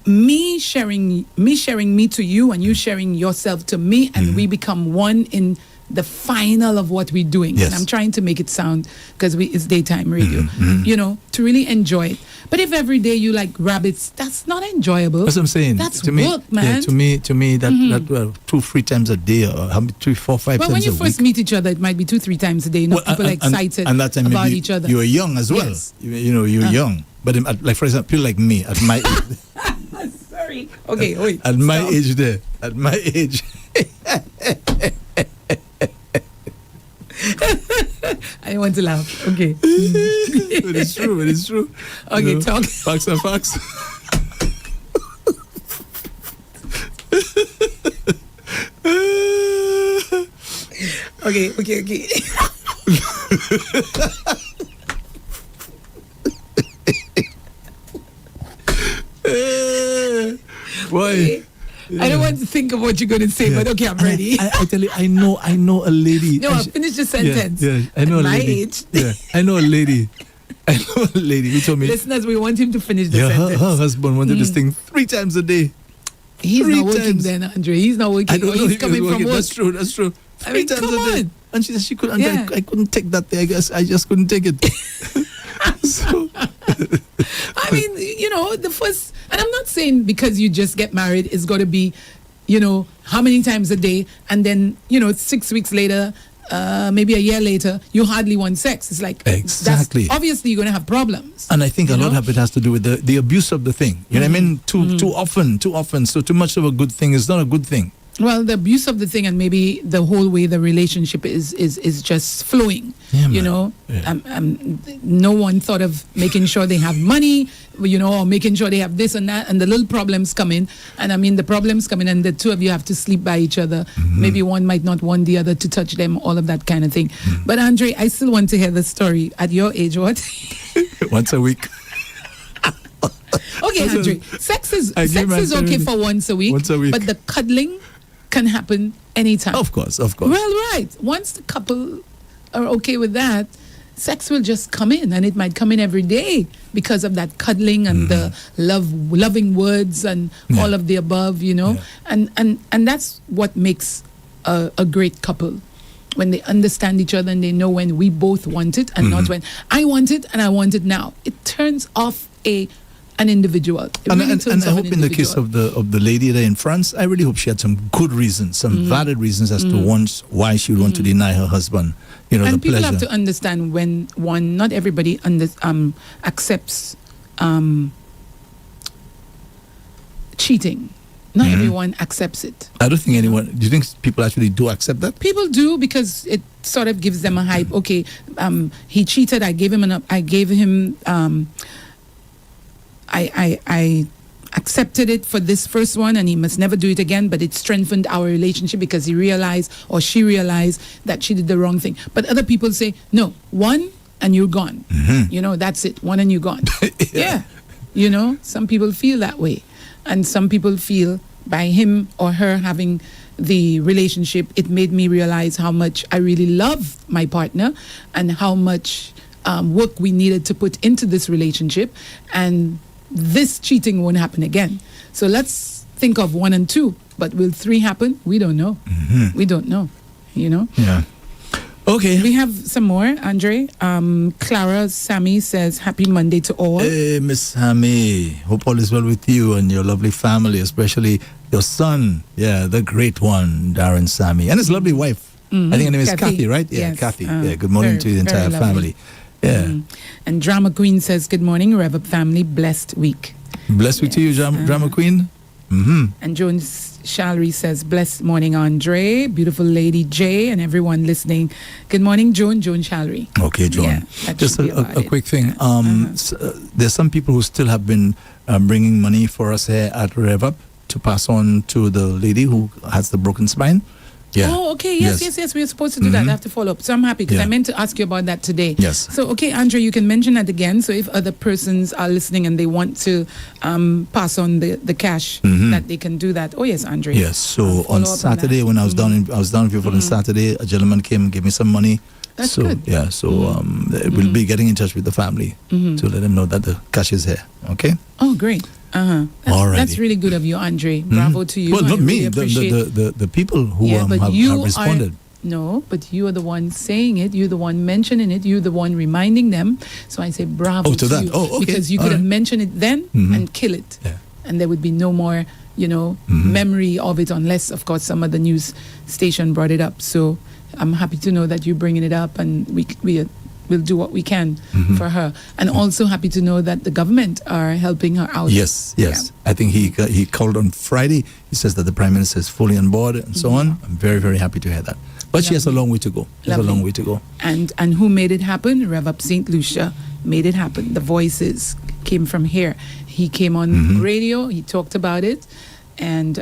S6: me sharing me to you, and you sharing yourself to me, and we become one in the final of what we're doing.
S2: Yes.
S6: And I'm trying to make it sound, because it's daytime radio, to really enjoy it. But if every day you like rabbits, that's not enjoyable.
S2: That's what I'm saying.
S6: That's
S2: to
S6: work,
S2: me,
S6: man.
S2: Yeah, to me, that 2-3 times a day, or 3, 4, 5
S6: Well,
S2: times
S6: when you
S2: a
S6: first
S2: week.
S6: meet each other, it might be 2-3 times a day. Not people are excited
S2: and that time
S6: about
S2: maybe
S6: each other.
S2: You were young as well.
S6: Yes.
S2: You're young. But like, for example, people like me at my
S6: Sorry. Okay, wait.
S2: at my age there, at my age.
S6: I don't want to laugh. Okay.
S2: But it's true.
S6: Okay, talk.
S2: Facts are facts.
S6: Okay.
S2: Boy.
S6: I don't want to think of what you're going to say, but okay, I'm ready.
S2: I tell you, I know a lady.
S6: No, finish the sentence.
S2: Yeah, I know
S6: At
S2: a
S6: my
S2: lady.
S6: age.
S2: Yeah, I know a lady. who told me.
S6: Listeners, we want him to finish the
S2: Yeah,
S6: sentence.
S2: her husband wanted this thing 3 times a day.
S6: He's
S2: 3
S6: not working
S2: times.
S6: then, Andre. He's not working.
S2: I don't know
S6: He's
S2: if he was
S6: coming from
S2: working.
S6: work.
S2: That's true.
S6: I mean,
S2: 3 times
S6: come
S2: a day.
S6: on.
S2: And she said she couldn't.
S6: Yeah.
S2: I couldn't take that thing. I guess I just couldn't take it. So
S6: I mean, the first, And I'm not saying because you just get married, it's got to be, how many times a day, and then, 6 weeks later, maybe a year later, you hardly want sex. It's like,
S2: exactly.
S6: Obviously, you're going to have problems.
S2: And I think a lot of it has to do with the abuse of the thing. You know what I mean? Too often. So too much of a good thing is not a good thing.
S6: Well, the abuse of the thing, and maybe the whole way the relationship is just flowing.
S2: Yeah,
S6: no one thought of making sure they have money, or making sure they have this and that, and the little problems come in. And I mean, the problems come in, and the two of you have to sleep by each other. Maybe one might not want the other to touch them, all of that kind of thing. But Andre, I still want to hear the story. At your age, what?
S2: Once a week.
S6: Okay, Andre. Sex is okay for once a week. But the cuddling can happen anytime.
S2: Of course.
S6: Well, right. Once the couple are okay with that, sex will just come in, and it might come in every day because of that cuddling and the loving words and all of the above, and that's what makes a great couple, when they understand each other and they know when we both want it and not when I want it and I want it now. It turns off an individual.
S2: And I hope in the case of the lady there in France, I really hope she had some good reasons, some valid reasons as to why she would want to deny her husband,
S6: and
S2: the
S6: people
S2: pleasure.
S6: have to understand when not everybody accepts cheating. Not everyone accepts it.
S2: I don't think anyone. Do you think people actually do accept that?
S6: People do, because it sort of gives them a hype. Okay, he cheated. I gave him. I accepted it for this first one, and he must never do it again, but it strengthened our relationship because he realized, or she realized, that she did the wrong thing. But other people say, no, one and you're gone. That's it. One and you're gone. Yeah. Some people feel that way. And some people feel by him or her having the relationship, it made me realize how much I really love my partner and how much work we needed to put into this relationship, and this cheating won't happen again. So let's think of 1 and 2, but will 3 happen? We don't know. We don't know,
S2: Yeah. Okay.
S6: We have some more, Andre. Clara Sammy says, happy Monday to all.
S2: Hey, Miss Hammy. Hope all is well with you and your lovely family, especially your son. Yeah, the great one, Darren Sammy. And his lovely wife. I think her name is Kathy, right? Yeah,
S6: yes.
S2: Kathy. Good morning to the entire family. Yeah.
S6: And Drama Queen says, good morning, REV-UP family. Blessed week.
S2: Blessed week to you, Drama Queen.
S6: And Jones Shalry says, blessed morning, Andre, beautiful lady Jay, and everyone listening. Good morning, Joan Shalry.
S2: Okay, Joan.
S6: Yeah,
S2: just a quick thing. There's some people who still have been bringing money for us here at REV-UP to pass on to the lady who has the broken spine. Yeah.
S6: Oh, okay. Yes. We are supposed to do that. I have to follow up. So I'm happy because I meant to ask you about that today.
S2: Yes.
S6: So, okay, Andre, you can mention that again. So if other persons are listening and they want to pass on the cash, that they can do that. Oh, yes, Andre.
S2: Yes. So on Saturday, when I was down in Viewford on Saturday, a gentleman came and gave me some money.
S6: That's good.
S2: Yeah. So we'll be getting in touch with the family to let them know that the cash is here. Okay.
S6: Oh, great. That's really good of you, Andre. Bravo to you.
S2: Well, not me.
S6: Really
S2: the people who have responded.
S6: No, but you are the one saying it. You're the one mentioning it. You're the one reminding them. So I say bravo to
S2: that.
S6: you.
S2: Oh, okay.
S6: Because you could have mentioned it then and kill it.
S2: Yeah.
S6: And there would be no more, memory of it unless, of course, some other news station brought it up. So I'm happy to know that you're bringing it up, and we'll do what we can for her. And also happy to know that the government are helping her out.
S2: Yes. Yeah. I think he called on Friday. He says that the Prime Minister is fully on board and so on. I'm very, very happy to hear that. But she has a long way to go.
S6: And who made it happen? REV-UP St. Lucia made it happen. The voices came from here. He came on radio. He talked about it. And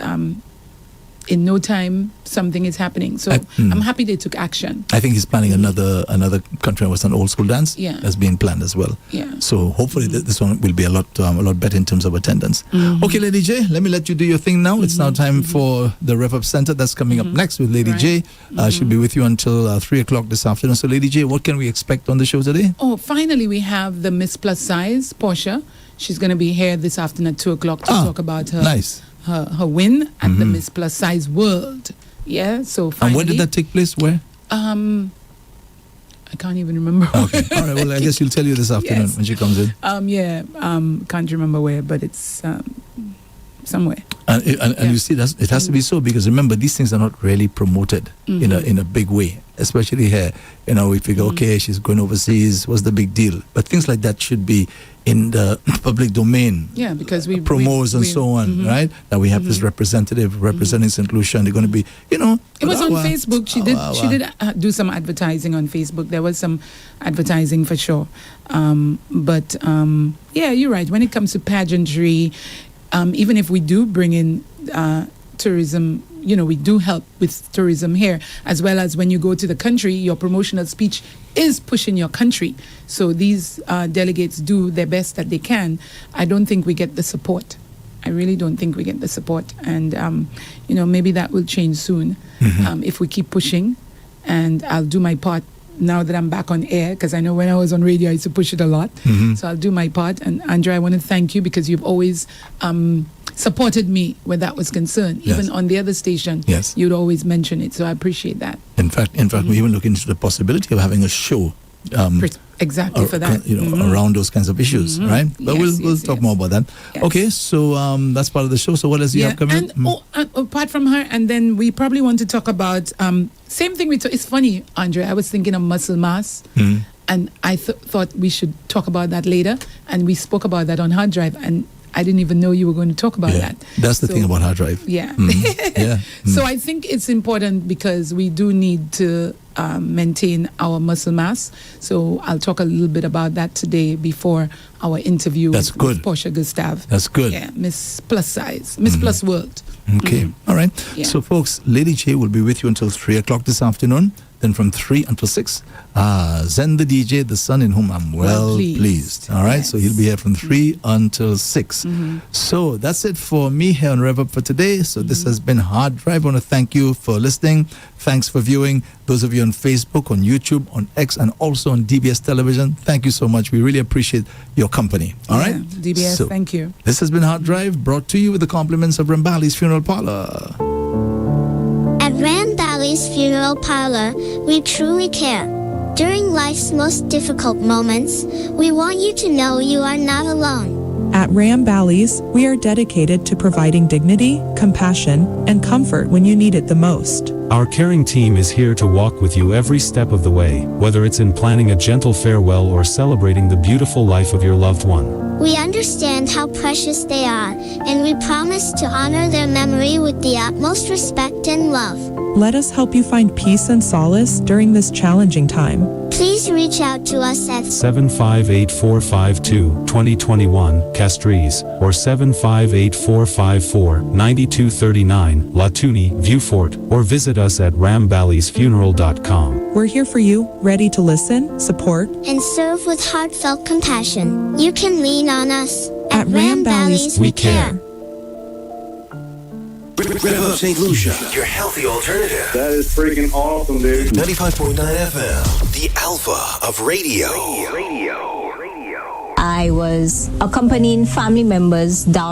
S6: in no time, something is happening. So I'm happy they took action.
S2: I think he's planning another country western old school dance.
S6: Yeah.
S2: That's being planned as well.
S6: Yeah.
S2: So hopefully this one will be a lot better in terms of attendance. Okay, Lady J, let me let you do your thing now. It's now time for the REV-UP Center. That's coming up next with Lady J. She'll be with you until 3 o'clock this afternoon. So Lady J, what can we expect on the show today?
S6: Oh, finally we have the Miss Plus Size, Portia. She's going to be here this afternoon at 2 o'clock to talk about her.
S2: Nice.
S6: Her win at the Miss Plus Size World. Yeah, so finally.
S2: And when did that take place? Where?
S6: I can't even remember.
S2: Okay. All right. Well, I guess she'll tell you this afternoon when she comes in.
S6: Can't remember where, but it's somewhere.
S2: And you see, it has to be so, because remember, these things are not really promoted in a big way, especially here. You know, we figure, okay, she's going overseas, what's the big deal? But things like that should be in the public domain.
S6: Yeah, because we
S2: promos and so on, right? That we have this representative representing St. Lucia, and they're going to be, you know.
S6: It was on Facebook. She did do some advertising on Facebook. There was some advertising for sure. But yeah, you're right. When it comes to pageantry, even if we do bring in tourism, you know, we do help with tourism here, as well as when you go to the country, your promotional speech is pushing your country. So these delegates do their best that they can. I don't think we get the support. I really don't think we get the support. And, you know, maybe that will change soon if we keep pushing. And I'll do my part now that I'm back on air, because I know when I was on radio, I used to push it a lot. So I'll do my part. And Andrea, I want to thank you, because you've always supported me where that was concerned.
S2: Yes.
S6: Even on the other station,
S2: yes,
S6: you'd always mention it. So I appreciate that.
S2: In fact, we even look into the possibility of having a show.
S6: Exactly for that.
S2: You know, around those kinds of issues, right? But we'll talk more about that.
S6: Yes.
S2: Okay, so that's part of the show. So what else do you have coming?
S6: And apart from her, and then we probably want to talk about same thing. It's funny, Andre. I was thinking of muscle mass, and I thought we should talk about that later. And we spoke about that on Harddrive, and I didn't even know you were going to talk about that.
S2: That's the thing about Harddrive.
S6: Yeah.
S2: Yeah.
S6: So I think it's important, because we do need to maintain our muscle mass. So I'll talk a little bit about that today before our interview with Portia Gustav.
S2: That's good.
S6: Yeah, Miss Plus Size, Miss Plus World.
S2: Okay. All right.
S6: Yeah.
S2: So folks, Lady J will be with you until 3 o'clock this afternoon. Then from 3 until 6, Zen the DJ, the son in whom I'm well pleased. All right, so he'll be here from 3 until 6. So that's it for me here on REV-UP for today. So this has been Harddrive. I want to thank you for listening. Thanks for viewing. Those of you on Facebook, on YouTube, on X, and also on DBS Television, thank you so much. We really appreciate your company. All right?
S6: DBS, so, thank you.
S2: This has been Harddrive, brought to you with the compliments of Rambali's Funeral Parlor.
S3: At Rambali's Funeral Parlor, we truly care. During life's most difficult moments, we want you to know you are not alone.
S4: At Rambali's, we are dedicated to providing dignity, compassion, and comfort when you need it the most.
S5: Our caring team is here to walk with you every step of the way, whether it's in planning a gentle farewell or celebrating the beautiful life of your loved one.
S3: We understand how precious they are, and we promise to honor their memory with the utmost respect and love.
S4: Let us help you find peace and solace during this challenging time.
S3: Please reach out to us at
S5: 758-452-2021, Castries, or 758-454-9239, Latuni, Viewfort, or visit us at rambalisfuneral.com.
S4: We're here for you, ready to listen, support,
S3: and serve with heartfelt compassion. You can lean on us.
S4: At Rambali's,
S5: we care.
S1: REV-UP St. Lucia, your healthy alternative.
S7: That is freaking awesome, dude.
S1: 95.9 FM, the alpha of radio.
S8: I was accompanying family members down